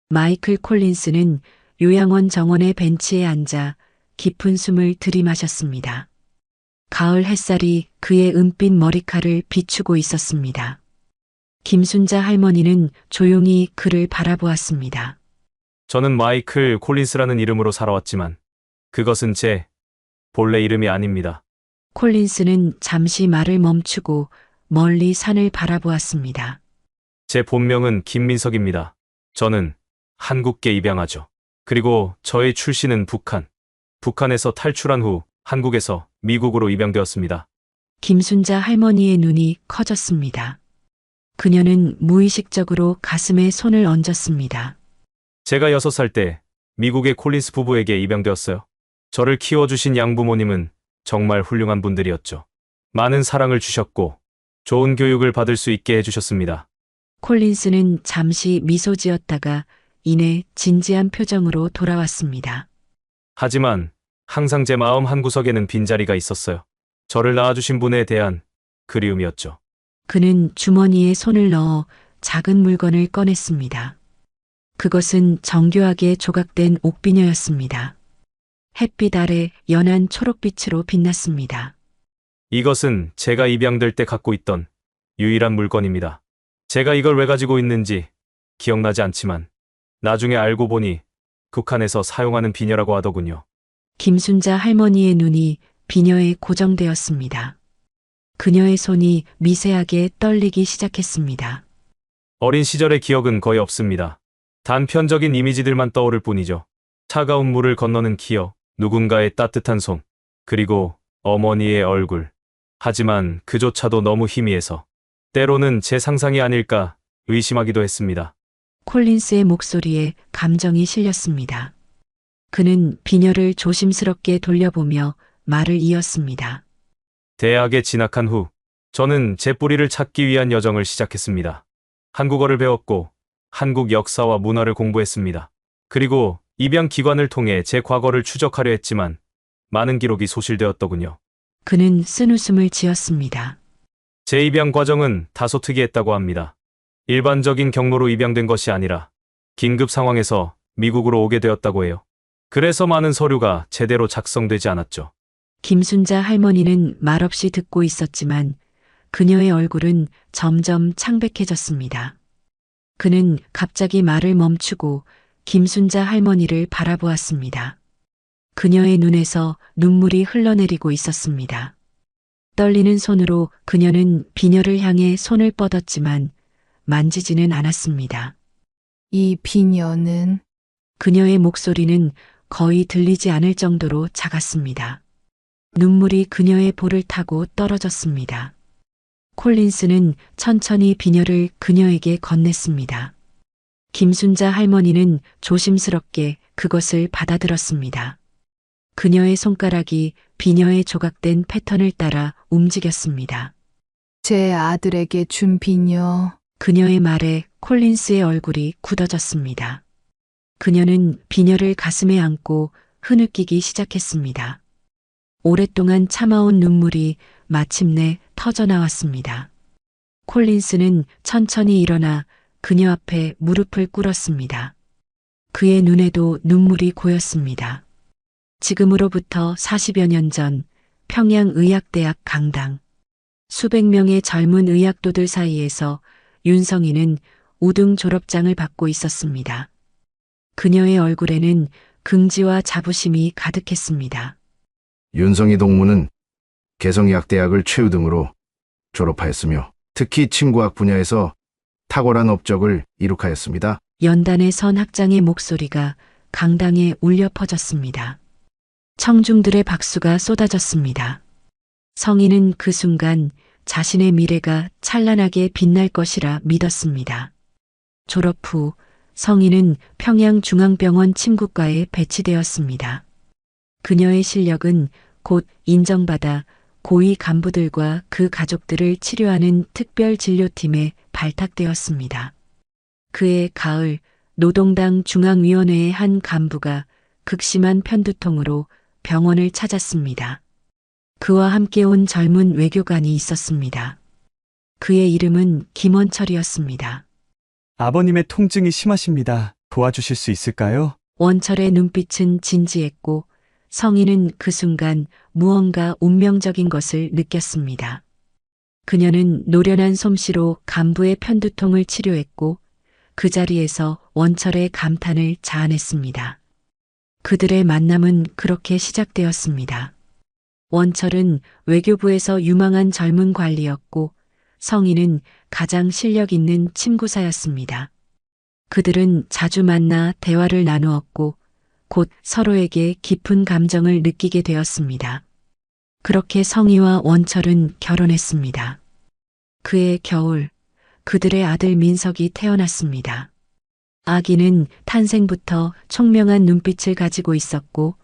마이클 콜린스는 요양원 정원의 벤치에 앉아 깊은 숨을 들이마셨습니다. 가을 햇살이 그의 은빛 머리칼을 비추고 있었습니다. 김순자 할머니는 조용히 그를 바라보았습니다. 저는 마이클 콜린스라는 이름으로 살아왔지만 그것은 제 본래 이름이 아닙니다. 콜린스는 잠시 말을 멈추고 멀리 산을 바라보았습니다. 제 본명은 김민석입니다. 저는 한국계 입양아죠. 그리고 저의 출신은 북한. 북한에서 탈출한 후 한국에서 미국으로 입양되었습니다. 김순자 할머니의 눈이 커졌습니다. 그녀는 무의식적으로 가슴에 손을 얹었습니다. 제가 6살 때 미국의 콜린스 부부에게 입양되었어요. 저를 키워주신 양부모님은 정말 훌륭한 분들이었죠. 많은 사랑을 주셨고 좋은 교육을 받을 수 있게 해주셨습니다. 콜린스는 잠시 미소 지었다가 이내 진지한 표정으로 돌아왔습니다. 하지만 항상 제 마음 한구석에는 빈자리가 있었어요. 저를 낳아주신 분에 대한 그리움이었죠. 그는 주머니에 손을 넣어 작은 물건을 꺼냈습니다. 그것은 정교하게 조각된 옥비녀였습니다. 햇빛 아래 연한 초록빛으로 빛났습니다. 이것은 제가 입양될 때 갖고 있던 유일한 물건입니다. 제가 이걸 왜 가지고 있는지 기억나지 않지만 나중에 알고 보니 북한에서 사용하는 비녀라고 하더군요. 김순자 할머니의 눈이 비녀에 고정되었습니다. 그녀의 손이 미세하게 떨리기 시작했습니다. 어린 시절의 기억은 거의 없습니다. 단편적인 이미지들만 떠오를 뿐이죠. 차가운 물을 건너는 기억, 누군가의 따뜻한 손, 그리고 어머니의 얼굴. 하지만 그조차도 너무 희미해서 때로는 제 상상이 아닐까 의심하기도 했습니다. 콜린스의 목소리에 감정이 실렸습니다. 그는 비녀를 조심스럽게 돌려보며 말을 이었습니다. 대학에 진학한 후 저는 제 뿌리를 찾기 위한 여정을 시작했습니다. 한국어를 배웠고 한국 역사와 문화를 공부했습니다. 그리고 입양 기관을 통해 제 과거를 추적하려 했지만 많은 기록이 소실되었더군요. 그는 쓴웃음을 지었습니다. 제 입양 과정은 다소 특이했다고 합니다. 일반적인 경로로 입양된 것이 아니라 긴급 상황에서 미국으로 오게 되었다고 해요. 그래서 많은 서류가 제대로 작성되지 않았죠. 김순자 할머니는 말없이 듣고 있었지만 그녀의 얼굴은 점점 창백해졌습니다. 그는 갑자기 말을 멈추고 김순자 할머니를 바라보았습니다. 그녀의 눈에서 눈물이 흘러내리고 있었습니다. 떨리는 손으로 그녀는 비녀를 향해 손을 뻗었지만 만지지는 않았습니다. 이 비녀는 그녀의 목소리는 거의 들리지 않을 정도로 작았습니다. 눈물이 그녀의 볼을 타고 떨어졌습니다. 콜린스는 천천히 비녀를 그녀에게 건넸습니다. 김순자 할머니는 조심스럽게 그것을 받아들었습니다. 그녀의 손가락이 비녀에 조각된 패턴을 따라 움직였습니다. 제 아들에게 준 비녀. 그녀의 말에 콜린스의 얼굴이 굳어졌습니다. 그녀는 비녀를 가슴에 안고 흐느끼기 시작했습니다. 오랫동안 참아온 눈물이 마침내 터져나왔습니다. 콜린스는 천천히 일어나 그녀 앞에 무릎을 꿇었습니다. 그의 눈에도 눈물이 고였습니다. 지금으로부터 40여 년 전 평양의학대학 강당. 수백 명의 젊은 의학도들 사이에서 윤성이는 우등 졸업장을 받고 있었습니다. 그녀의 얼굴에는 긍지와 자부심이 가득했습니다. 윤성희 동무는 개성의학대학을 최우등으로 졸업하였으며 특히 침구학 분야에서 탁월한 업적을 이룩하였습니다. 연단의 선 학장의 목소리가 강당에 울려 퍼졌습니다. 청중들의 박수가 쏟아졌습니다. 성인은 그 순간 자신의 미래가 찬란하게 빛날 것이라 믿었습니다. 졸업 후 성인은 평양중앙병원 침구과에 배치되었습니다. 그녀의 실력은 곧 인정받아 고위 간부들과 그 가족들을 치료하는 특별 진료팀에 발탁되었습니다. 그해 가을 노동당 중앙위원회의 한 간부가 극심한 편두통으로 병원을 찾았습니다. 그와 함께 온 젊은 외교관이 있었습니다. 그의 이름은 김원철이었습니다. 아버님의 통증이 심하십니다. 도와주실 수 있을까요? 원철의 눈빛은 진지했고 성인은 그 순간 무언가 운명적인 것을 느꼈습니다. 그녀는 노련한 솜씨로 간부의 편두통을 치료했고 그 자리에서 원철의 감탄을 자아냈습니다. 그들의 만남은 그렇게 시작되었습니다. 원철은 외교부에서 유망한 젊은 관리였고 성인은 가장 실력 있는 침구사였습니다. 그들은 자주 만나 대화를 나누었고 곧 서로에게 깊은 감정을 느끼게 되었습니다. 그렇게 성희와 원철은 결혼했습니다. 그해 겨울 그들의 아들 민석이 태어났습니다. 아기는 탄생부터 총명한 눈빛을 가지고 있었고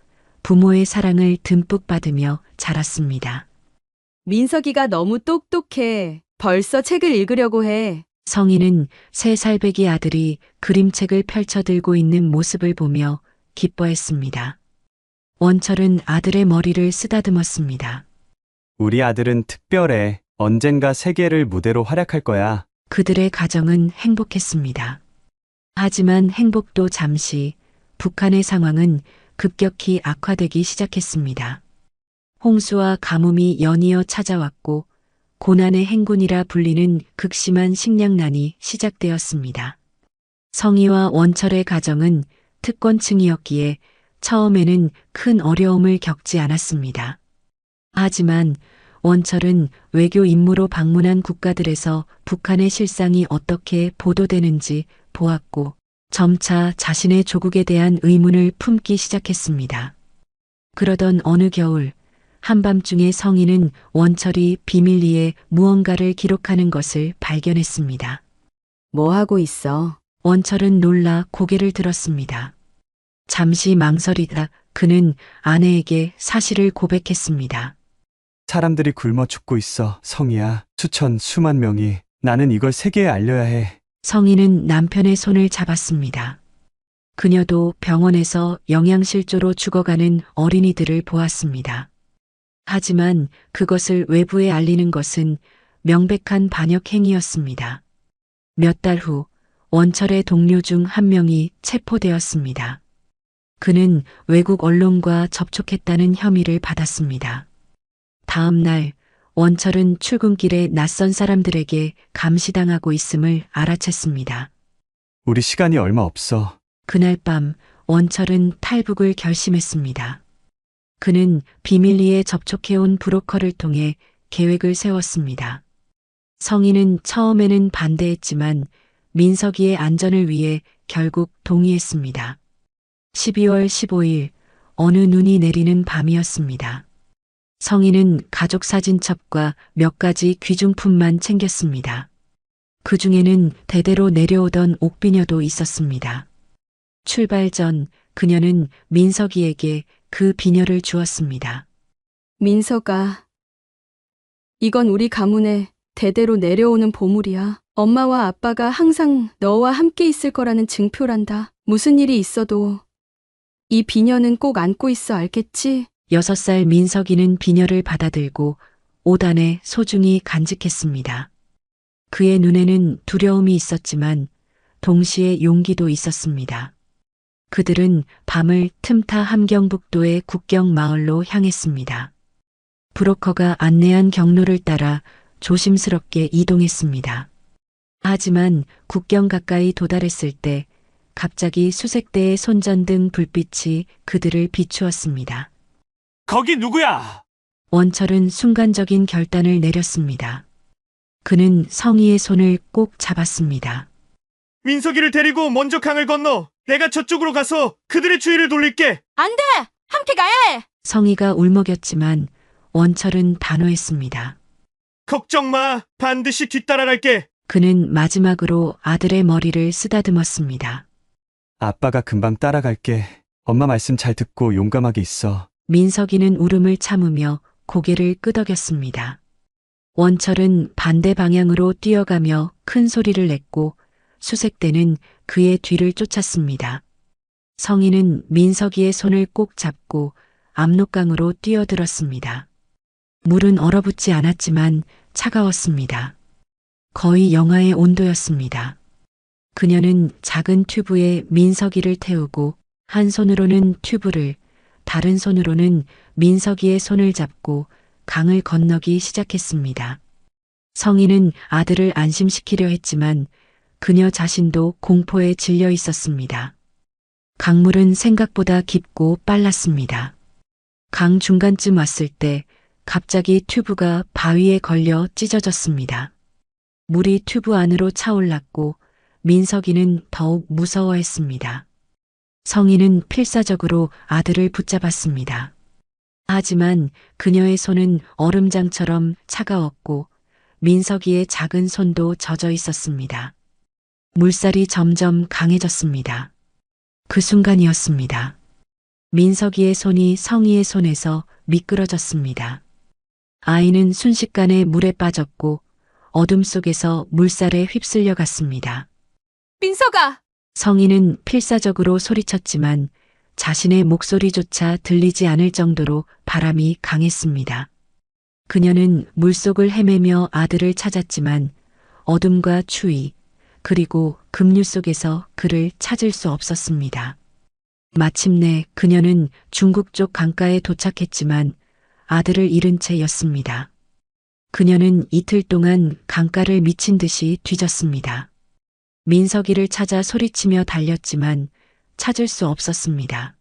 부모의 사랑을 듬뿍 받으며 자랐습니다. 민석이가 너무 똑똑해. 벌써 책을 읽으려고 해. 성희는 3살배기 아들이 그림책을 펼쳐 들고 있는 모습을 보며 기뻐했습니다. 원철은 아들의 머리를 쓰다듬었습니다. 우리 아들은 특별해. 언젠가 세계를 무대로 활약할 거야. 그들의 가정은 행복했습니다. 하지만 행복도 잠시, 북한의 상황은 급격히 악화되기 시작했습니다. 홍수와 가뭄이 연이어 찾아왔고 고난의 행군이라 불리는 극심한 식량난이 시작되었습니다. 성희와 원철의 가정은 특권층이었기에 처음에는 큰 어려움을 겪지 않았습니다. 하지만 원철은 외교 임무로 방문한 국가들에서 북한의 실상이 어떻게 보도되는지 보았고 점차 자신의 조국에 대한 의문을 품기 시작했습니다. 그러던 어느 겨울 한밤중에 성희는 원철이 비밀리에 무언가를 기록하는 것을 발견했습니다. 뭐 하고 있어? 원철은 놀라 고개를 들었습니다. 잠시 망설이다 그는 아내에게 사실을 고백했습니다. 사람들이 굶어 죽고 있어, 성희야. 수만 명이. 나는 이걸 세계에 알려야 해. 성희는 남편의 손을 잡았습니다. 그녀도 병원에서 영양실조로 죽어가는 어린이들을 보았습니다. 하지만 그것을 외부에 알리는 것은 명백한 반역 행위였습니다. 몇 달 후 원철의 동료 중 한 명이 체포되었습니다. 그는 외국 언론과 접촉했다는 혐의를 받았습니다. 다음 날 원철은 출근길에 낯선 사람들에게 감시당하고 있음을 알아챘습니다. 우리 시간이 얼마 없어. 그날 밤 원철은 탈북을 결심했습니다. 그는 비밀리에 접촉해온 브로커를 통해 계획을 세웠습니다. 성희는 처음에는 반대했지만 민석이의 안전을 위해 결국 동의했습니다. 12월 15일 어느 눈이 내리는 밤이었습니다. 성인은 가족 사진첩과 몇 가지 귀중품만 챙겼습니다. 그 중에는 대대로 내려오던 옥비녀도 있었습니다. 출발 전 그녀는 민석이에게 그 비녀를 주었습니다. 민석아, 이건 우리 가문에 대대로 내려오는 보물이야. 엄마와 아빠가 항상 너와 함께 있을 거라는 증표란다. 무슨 일이 있어도 이 비녀는 꼭 안고 있어, 알겠지? 6살 민석이는 비녀를 받아들고 5단에 소중히 간직했습니다. 그의 눈에는 두려움이 있었지만 동시에 용기도 있었습니다. 그들은 밤을 틈타 함경북도의 국경 마을로 향했습니다. 브로커가 안내한 경로를 따라 조심스럽게 이동했습니다. 하지만 국경 가까이 도달했을 때 갑자기 수색대의 손전등 불빛이 그들을 비추었습니다. 거기 누구야? 원철은 순간적인 결단을 내렸습니다. 그는 성희의 손을 꼭 잡았습니다. 민석이를 데리고 먼저 강을 건너 내가 저쪽으로 가서 그들의 주의를 돌릴게. 안 돼! 함께 가야 해! 성희가 울먹였지만 원철은 단호했습니다. 걱정 마. 반드시 뒤따라갈게. 그는 마지막으로 아들의 머리를 쓰다듬었습니다. 아빠가 금방 따라갈게. 엄마 말씀 잘 듣고 용감하게 있어. 민석이는 울음을 참으며 고개를 끄덕였습니다. 원철은 반대 방향으로 뛰어가며 큰 소리를 냈고 수색대는 그의 뒤를 쫓았습니다. 성희는 민석이의 손을 꼭 잡고 압록강으로 뛰어들었습니다. 물은 얼어붙지 않았지만 차가웠습니다. 거의 영하의 온도였습니다. 그녀는 작은 튜브에 민석이를 태우고 한 손으로는 튜브를, 다른 손으로는 민석이의 손을 잡고 강을 건너기 시작했습니다. 성희는 아들을 안심시키려 했지만 그녀 자신도 공포에 질려 있었습니다. 강물은 생각보다 깊고 빨랐습니다. 강 중간쯤 왔을 때 갑자기 튜브가 바위에 걸려 찢어졌습니다. 물이 튜브 안으로 차올랐고 민석이는 더욱 무서워했습니다. 성희는 필사적으로 아들을 붙잡았습니다. 하지만 그녀의 손은 얼음장처럼 차가웠고 민석이의 작은 손도 젖어 있었습니다. 물살이 점점 강해졌습니다. 그 순간이었습니다. 민석이의 손이 성희의 손에서 미끄러졌습니다. 아이는 순식간에 물에 빠졌고 어둠 속에서 물살에 휩쓸려 갔습니다. 민석아! 성희는 필사적으로 소리쳤지만 자신의 목소리조차 들리지 않을 정도로 바람이 강했습니다. 그녀는 물속을 헤매며 아들을 찾았지만 어둠과 추위, 그리고 급류 속에서 그를 찾을 수 없었습니다. 마침내 그녀는 중국 쪽 강가에 도착했지만 아들을 잃은 채였습니다. 그녀는 이틀 동안 강가를 미친 듯이 뒤졌습니다. 민석이를 찾아 소리치며 달렸지만 찾을 수 없었습니다.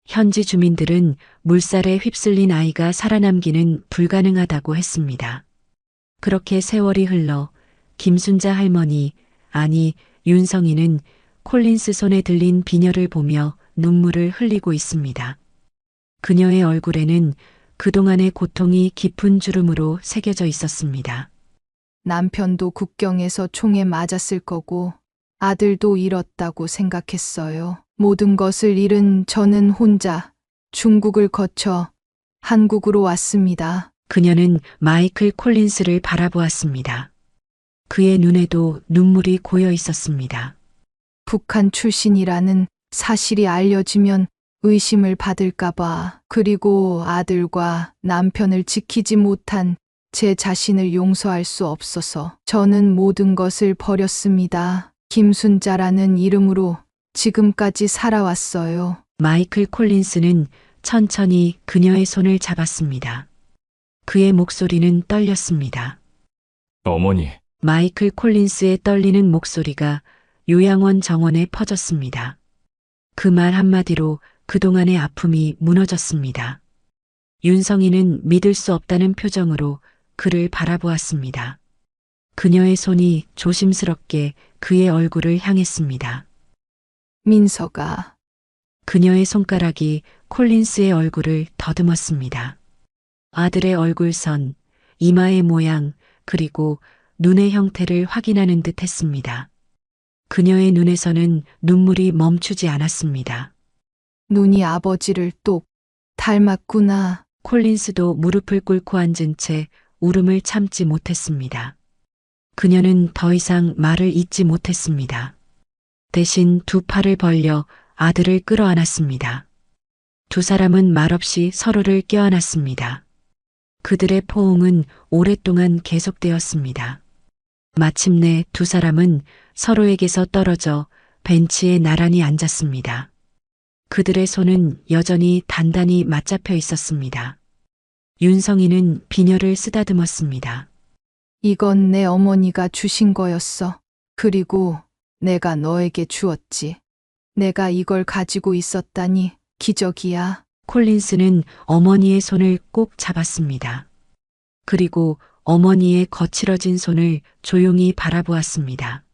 현지 주민들은 물살에 휩쓸린 아이가 살아남기는 불가능하다고 했습니다. 그렇게 세월이 흘러 김순자 할머니, 아니 윤성이는 콜린스 손에 들린 비녀를 보며 눈물을 흘리고 있습니다. 그녀의 얼굴에는 그동안의 고통이 깊은 주름으로 새겨져 있었습니다. 남편도 국경에서 총에 맞았을 거고 아들도 잃었다고 생각했어요. 모든 것을 잃은 저는 혼자 중국을 거쳐 한국으로 왔습니다. 그녀는 마이클 콜린스를 바라보았습니다. 그의 눈에도 눈물이 고여 있었습니다. 북한 출신이라는 사실이 알려지면 의심을 받을까봐, 그리고 아들과 남편을 지키지 못한 제 자신을 용서할 수 없어서 저는 모든 것을 버렸습니다. 김순자라는 이름으로 지금까지 살아왔어요. 마이클 콜린스는 천천히 그녀의 손을 잡았습니다. 그의 목소리는 떨렸습니다. 어머니. 마이클 콜린스의 떨리는 목소리가 요양원 정원에 퍼졌습니다. 그 말 한마디로 그동안의 아픔이 무너졌습니다. 윤성이는 믿을 수 없다는 표정으로 그를 바라보았습니다. 그녀의 손이 조심스럽게 그의 얼굴을 향했습니다. 민석아. 그녀의 손가락이 콜린스의 얼굴을 더듬었습니다. 아들의 얼굴선, 이마의 모양, 그리고 눈의 형태를 확인하는 듯 했습니다. 그녀의 눈에서는 눈물이 멈추지 않았습니다. 눈이 아버지를 또 닮았구나. 콜린스도 무릎을 꿇고 앉은 채 울음을 참지 못했습니다. 그녀는 더 이상 말을 잇지 못했습니다. 대신 두 팔을 벌려 아들을 끌어안았습니다. 두 사람은 말없이 서로를 껴안았습니다. 그들의 포옹은 오랫동안 계속되었습니다. 마침내 두 사람은 서로에게서 떨어져 벤치에 나란히 앉았습니다. 그들의 손은 여전히 단단히 맞잡혀 있었습니다. 윤성이는 비녀를 쓰다듬었습니다. 이건 내 어머니가 주신 거였어. 그리고 내가 너에게 주었지. 내가 이걸 가지고 있었다니 기적이야. 콜린스는 어머니의 손을 꼭 잡았습니다. 그리고 어머니의 거칠어진 손을 조용히 바라보았습니다.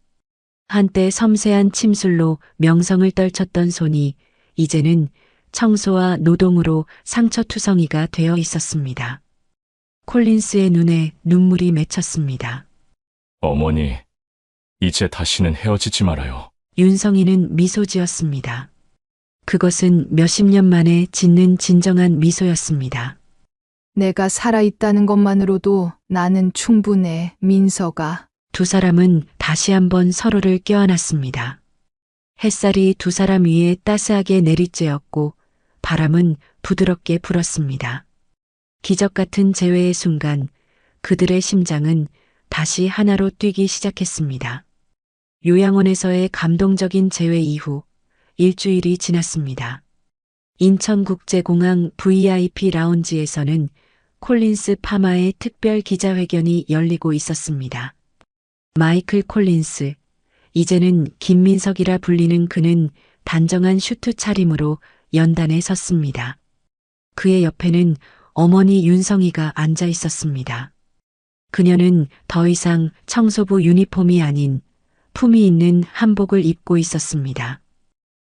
한때 섬세한 침술로 명성을 떨쳤던 손이 이제는 청소와 노동으로 상처투성이가 되어 있었습니다. 콜린스의 눈에 눈물이 맺혔습니다. 어머니, 이제 다시는 헤어지지 말아요. 윤성이는 미소 지었습니다. 그것은 몇십 년 만에 짓는 진정한 미소였습니다. 내가 살아있다는 것만으로도 나는 충분해, 민서가. 두 사람은 다시 한번 서로를 껴안았습니다. 햇살이 두 사람 위에 따스하게 내리쬐었고 바람은 부드럽게 불었습니다. 기적 같은 재회의 순간 그들의 심장은 다시 하나로 뛰기 시작했습니다. 요양원에서의 감동적인 재회 이후 일주일이 지났습니다. 인천국제공항 VIP 라운지에서는 콜린스 파마의 특별 기자회견이 열리고 있었습니다. 마이클 콜린스, 이제는 김민석이라 불리는 그는 단정한 슈트 차림으로 연단에 섰습니다. 그의 옆에는 어머니 윤성이가 앉아 있었습니다. 그녀는 더 이상 청소부 유니폼이 아닌 품위 있는 한복을 입고 있었습니다.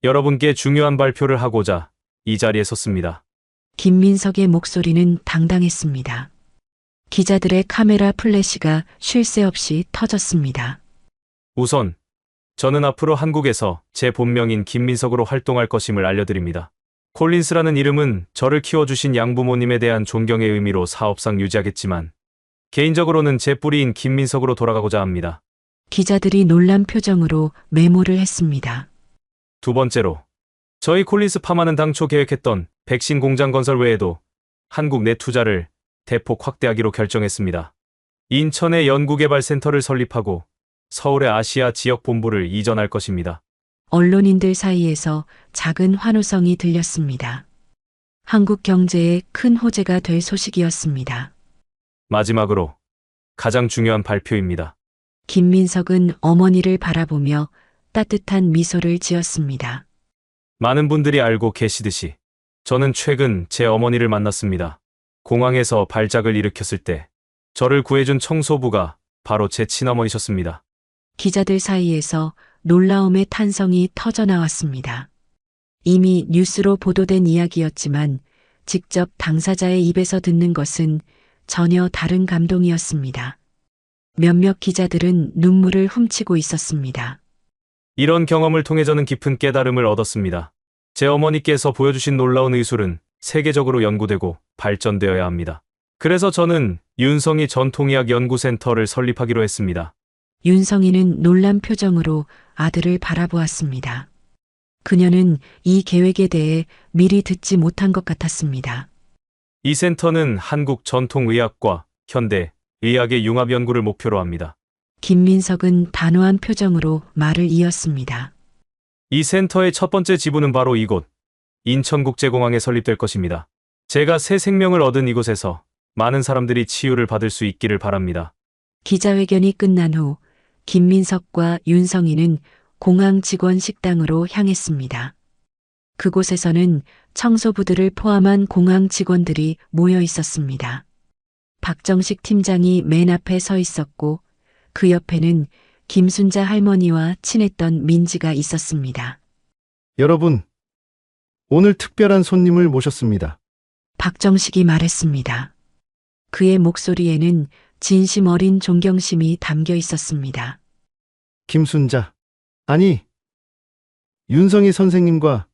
여러분께 중요한 발표를 하고자 이 자리에 섰습니다. 김민석의 목소리는 당당했습니다. 기자들의 카메라 플래시가 쉴 새 없이 터졌습니다. 우선 저는 앞으로 한국에서 제 본명인 김민석으로 활동할 것임을 알려드립니다. 콜린스라는 이름은 저를 키워주신 양부모님에 대한 존경의 의미로 사업상 유지하겠지만 개인적으로는 제 뿌리인 김민석으로 돌아가고자 합니다. 기자들이 놀란 표정으로 메모를 했습니다. 두 번째로, 저희 콜린스 파마는 당초 계획했던 백신 공장 건설 외에도 한국 내 투자를 대폭 확대하기로 결정했습니다. 인천에 연구개발센터를 설립하고 서울의 아시아 지역 본부를 이전할 것입니다. 언론인들 사이에서 작은 환호성이 들렸습니다. 한국 경제에 큰 호재가 될 소식이었습니다. 마지막으로 가장 중요한 발표입니다. 김민석은 어머니를 바라보며 따뜻한 미소를 지었습니다. 많은 분들이 알고 계시듯이 저는 최근 제 어머니를 만났습니다. 공항에서 발작을 일으켰을 때 저를 구해준 청소부가 바로 제 친어머니셨습니다. 기자들 사이에서 놀라움의 탄성이 터져나왔습니다. 이미 뉴스로 보도된 이야기였지만 직접 당사자의 입에서 듣는 것은 전혀 다른 감동이었습니다. 몇몇 기자들은 눈물을 훔치고 있었습니다. 이런 경험을 통해 저는 깊은 깨달음을 얻었습니다. 제 어머니께서 보여주신 놀라운 의술은 세계적으로 연구되고 발전되어야 합니다. 그래서 저는 윤성이 전통의학 연구센터를 설립하기로 했습니다. 윤성이는 놀란 표정으로 아들을 바라보았습니다. 그녀는 이 계획에 대해 미리 듣지 못한 것 같았습니다. 이 센터는 한국 전통의학과 현대 의학의 융합 연구를 목표로 합니다. 김민석은 단호한 표정으로 말을 이었습니다. 이 센터의 첫 번째 지부는 바로 이곳 인천국제공항에 설립될 것입니다. 제가 새 생명을 얻은 이곳에서 많은 사람들이 치유를 받을 수 있기를 바랍니다. 기자회견이 끝난 후 김민석과 윤성이는 공항 직원 식당으로 향했습니다. 그곳에서는 청소부들을 포함한 공항 직원들이 모여 있었습니다. 박정식 팀장이 맨 앞에 서 있었고 그 옆에는 김순자 할머니와 친했던 민지가 있었습니다. 여러분, 오늘 특별한 손님을 모셨습니다. 박정식이 말했습니다. 그의 목소리에는 진심 어린 존경심이 담겨 있었습니다. 김순자. 아니, 윤성희 선생님과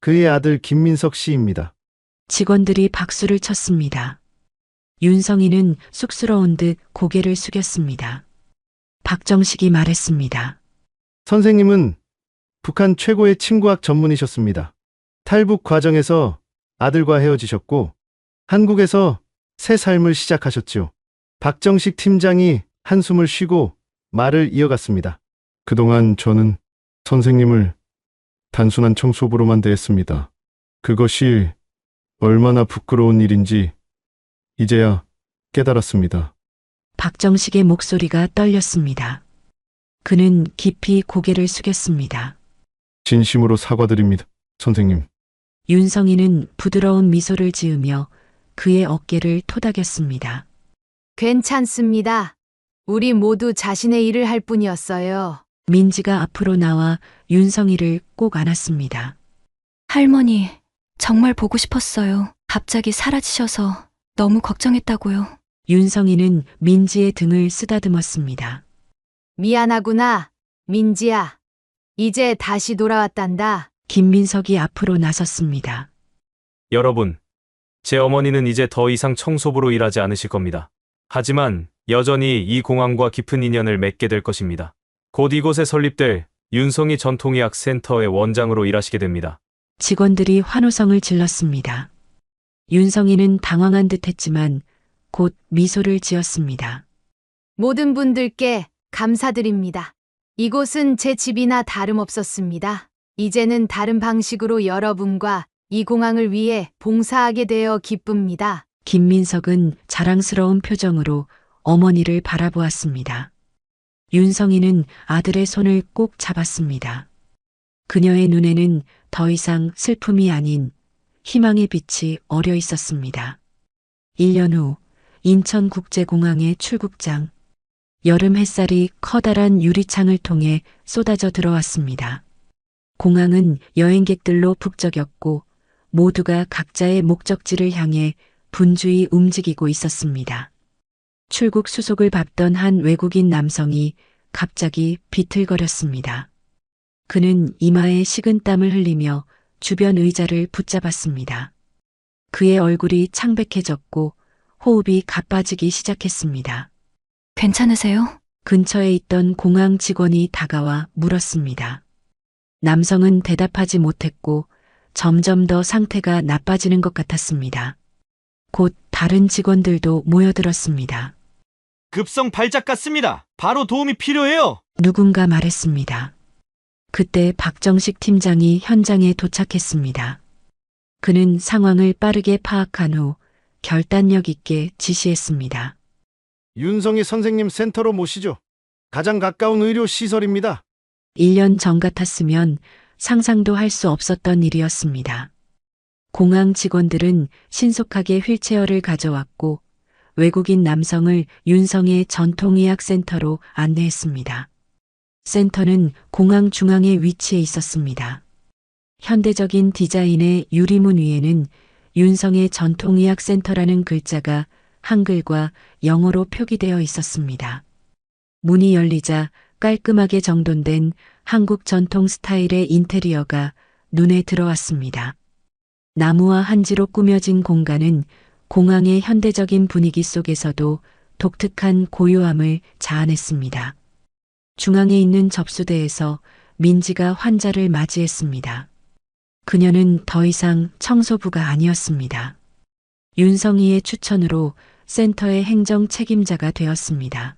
그의 아들 김민석 씨입니다. 직원들이 박수를 쳤습니다. 윤성이는 쑥스러운 듯 고개를 숙였습니다. 박정식이 말했습니다. 선생님은 북한 최고의 침구학 전문이셨습니다. 탈북 과정에서 아들과 헤어지셨고 한국에서 새 삶을 시작하셨지요. 박정식 팀장이 한숨을 쉬고 말을 이어갔습니다. 그동안 저는 선생님을 단순한 청소부로만 대했습니다. 그것이 얼마나 부끄러운 일인지 이제야 깨달았습니다. 박정식의 목소리가 떨렸습니다. 그는 깊이 고개를 숙였습니다. 진심으로 사과드립니다, 선생님. 윤성이는 부드러운 미소를 지으며 그의 어깨를 토닥였습니다. 괜찮습니다. 우리 모두 자신의 일을 할 뿐이었어요. 민지가 앞으로 나와 윤성이를 꼭 안았습니다. 할머니, 정말 보고 싶었어요. 갑자기 사라지셔서 너무 걱정했다고요. 윤성이는 민지의 등을 쓰다듬었습니다. 미안하구나, 민지야. 이제 다시 돌아왔단다. 김민석이 앞으로 나섰습니다. 여러분, 제 어머니는 이제 더 이상 청소부로 일하지 않으실 겁니다. 하지만 여전히 이 공항과 깊은 인연을 맺게 될 것입니다. 곧 이곳에 설립될 윤성희 전통의학 센터의 원장으로 일하시게 됩니다. 직원들이 환호성을 질렀습니다. 윤성이는 당황한 듯 했지만 곧 미소를 지었습니다. 모든 분들께 감사드립니다. 이곳은 제 집이나 다름없었습니다. 이제는 다른 방식으로 여러분과 이 공항을 위해 봉사하게 되어 기쁩니다. 김민석은 자랑스러운 표정으로 어머니를 바라보았습니다. 윤성이는 아들의 손을 꼭 잡았습니다. 그녀의 눈에는 더 이상 슬픔이 아닌 희망의 빛이 어려 있었습니다. 1년 후 인천국제공항의 출국장. 여름 햇살이 커다란 유리창을 통해 쏟아져 들어왔습니다. 공항은 여행객들로 북적였고 모두가 각자의 목적지를 향해 분주히 움직이고 있었습니다. 출국 수속을 밟던 한 외국인 남성이 갑자기 비틀거렸습니다. 그는 이마에 식은땀을 흘리며 주변 의자를 붙잡았습니다. 그의 얼굴이 창백해졌고 호흡이 가빠지기 시작했습니다. 괜찮으세요? 근처에 있던 공항 직원이 다가와 물었습니다. 남성은 대답하지 못했고 점점 더 상태가 나빠지는 것 같았습니다. 곧 다른 직원들도 모여들었습니다. 급성 발작 같습니다. 바로 도움이 필요해요. 누군가 말했습니다. 그때 박정식 팀장이 현장에 도착했습니다. 그는 상황을 빠르게 파악한 후 결단력 있게 지시했습니다. 윤성희 선생님 센터로 모시죠. 가장 가까운 의료 시설입니다. 1년 전 같았으면 상상도 할 수 없었던 일이었습니다. 공항 직원들은 신속하게 휠체어를 가져왔고 외국인 남성을 윤성의 전통의학센터로 안내했습니다. 센터는 공항 중앙에 위치해 있었습니다. 현대적인 디자인의 유리문 위에는 윤성의 전통의학센터라는 글자가 한글과 영어로 표기되어 있었습니다. 문이 열리자 깔끔하게 정돈된 한국 전통 스타일의 인테리어가 눈에 들어왔습니다. 나무와 한지로 꾸며진 공간은 공항의 현대적인 분위기 속에서도 독특한 고요함을 자아냈습니다. 중앙에 있는 접수대에서 민지가 환자를 맞이했습니다. 그녀는 더 이상 청소부가 아니었습니다. 윤성희의 추천으로 센터의 행정 책임자가 되었습니다.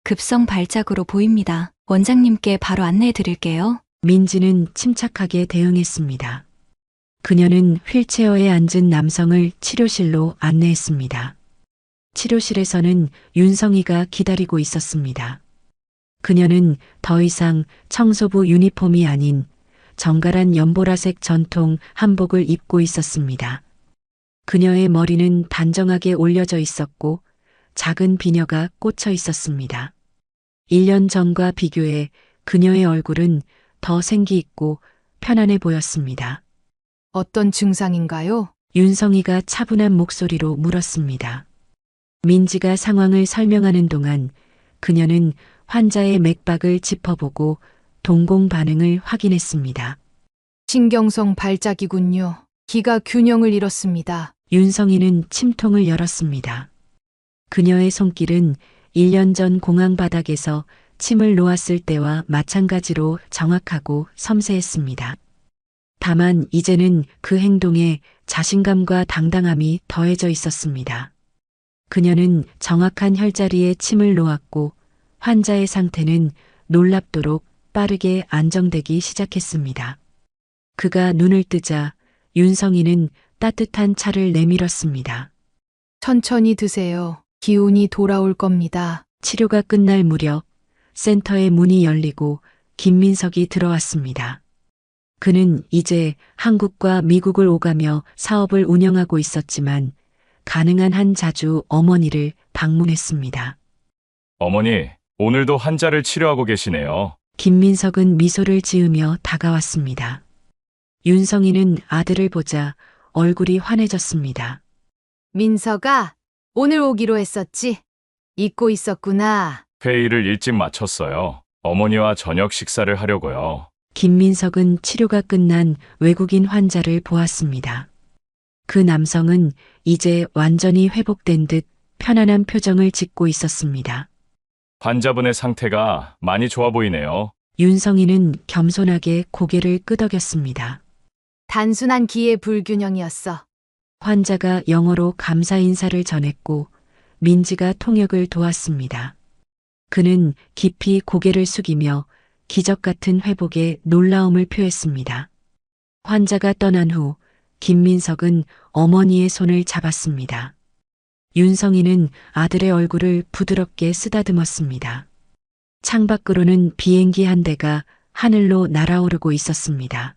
급성 발작으로 보입니다. 원장님께 바로 안내해 드릴게요. 민지는 침착하게 대응했습니다. 그녀는 휠체어에 앉은 남성을 치료실로 안내했습니다. 치료실에서는 윤성희가 기다리고 있었습니다. 그녀는 더 이상 청소부 유니폼이 아닌 정갈한 연보라색 전통 한복을 입고 있었습니다. 그녀의 머리는 단정하게 올려져 있었고 작은 비녀가 꽂혀 있었습니다. 1년 전과 비교해 그녀의 얼굴은 더 생기 있고 편안해 보였습니다. 어떤 증상인가요? 윤성희가 차분한 목소리로 물었습니다. 민지가 상황을 설명하는 동안 그녀는 환자의 맥박을 짚어보고 동공 반응을 확인했습니다. 신경성 발작이군요. 기가 균형을 잃었습니다. 윤성이는 침통을 열었습니다. 그녀의 손길은 1년 전 공항 바닥에서 침을 놓았을 때와 마찬가지로 정확하고 섬세했습니다. 다만 이제는 그 행동에 자신감과 당당함이 더해져 있었습니다. 그녀는 정확한 혈자리에 침을 놓았고 환자의 상태는 놀랍도록 빠르게 안정되기 시작했습니다. 그가 눈을 뜨자 윤성이는 따뜻한 차를 내밀었습니다. 천천히 드세요. 기운이 돌아올 겁니다. 치료가 끝날 무렵 센터의 문이 열리고 김민석이 들어왔습니다. 그는 이제 한국과 미국을 오가며 사업을 운영하고 있었지만 가능한 한 자주 어머니를 방문했습니다. 어머니, 오늘도 환자를 치료하고 계시네요. 김민석은 미소를 지으며 다가왔습니다. 윤성이는 아들을 보자 얼굴이 환해졌습니다. 민서가 오늘 오기로 했었지? 잊고 있었구나. 회의를 일찍 마쳤어요. 어머니와 저녁 식사를 하려고요. 김민석은 치료가 끝난 외국인 환자를 보았습니다. 그 남성은 이제 완전히 회복된 듯 편안한 표정을 짓고 있었습니다. 환자분의 상태가 많이 좋아 보이네요. 윤성이는 겸손하게 고개를 끄덕였습니다. 단순한 기의 불균형이었어. 환자가 영어로 감사 인사를 전했고 민지가 통역을 도왔습니다. 그는 깊이 고개를 숙이며 기적 같은 회복에 놀라움을 표했습니다. 환자가 떠난 후 김민석은 어머니의 손을 잡았습니다. 윤성이는 아들의 얼굴을 부드럽게 쓰다듬었습니다. 창밖으로는 비행기 한 대가 하늘로 날아오르고 있었습니다.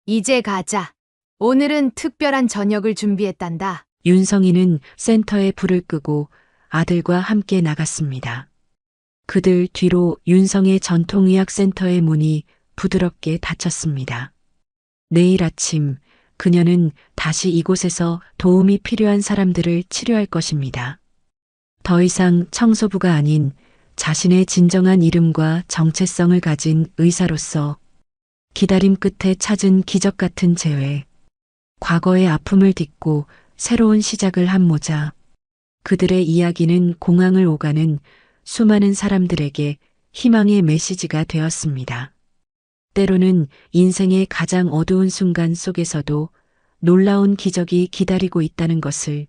이제 가자. 오늘은 특별한 저녁을 준비했단다. 윤성이는 센터에 불을 끄고 아들과 함께 나갔습니다. 그들 뒤로 윤성의 전통의학센터의 문이 부드럽게 닫혔습니다. 내일 아침 그녀는 다시 이곳에서 도움이 필요한 사람들을 치료할 것입니다. 더 이상 청소부가 아닌 자신의 진정한 이름과 정체성을 가진 의사로서 기다림 끝에 찾은 기적 같은 재회, 과거의 아픔을 딛고 새로운 시작을 한 모자. 그들의 이야기는 공항을 오가는 수많은 사람들에게 희망의 메시지가 되었습니다. 때로는 인생의 가장 어두운 순간 속에서도 놀라운 기적이 기다리고 있다는 것을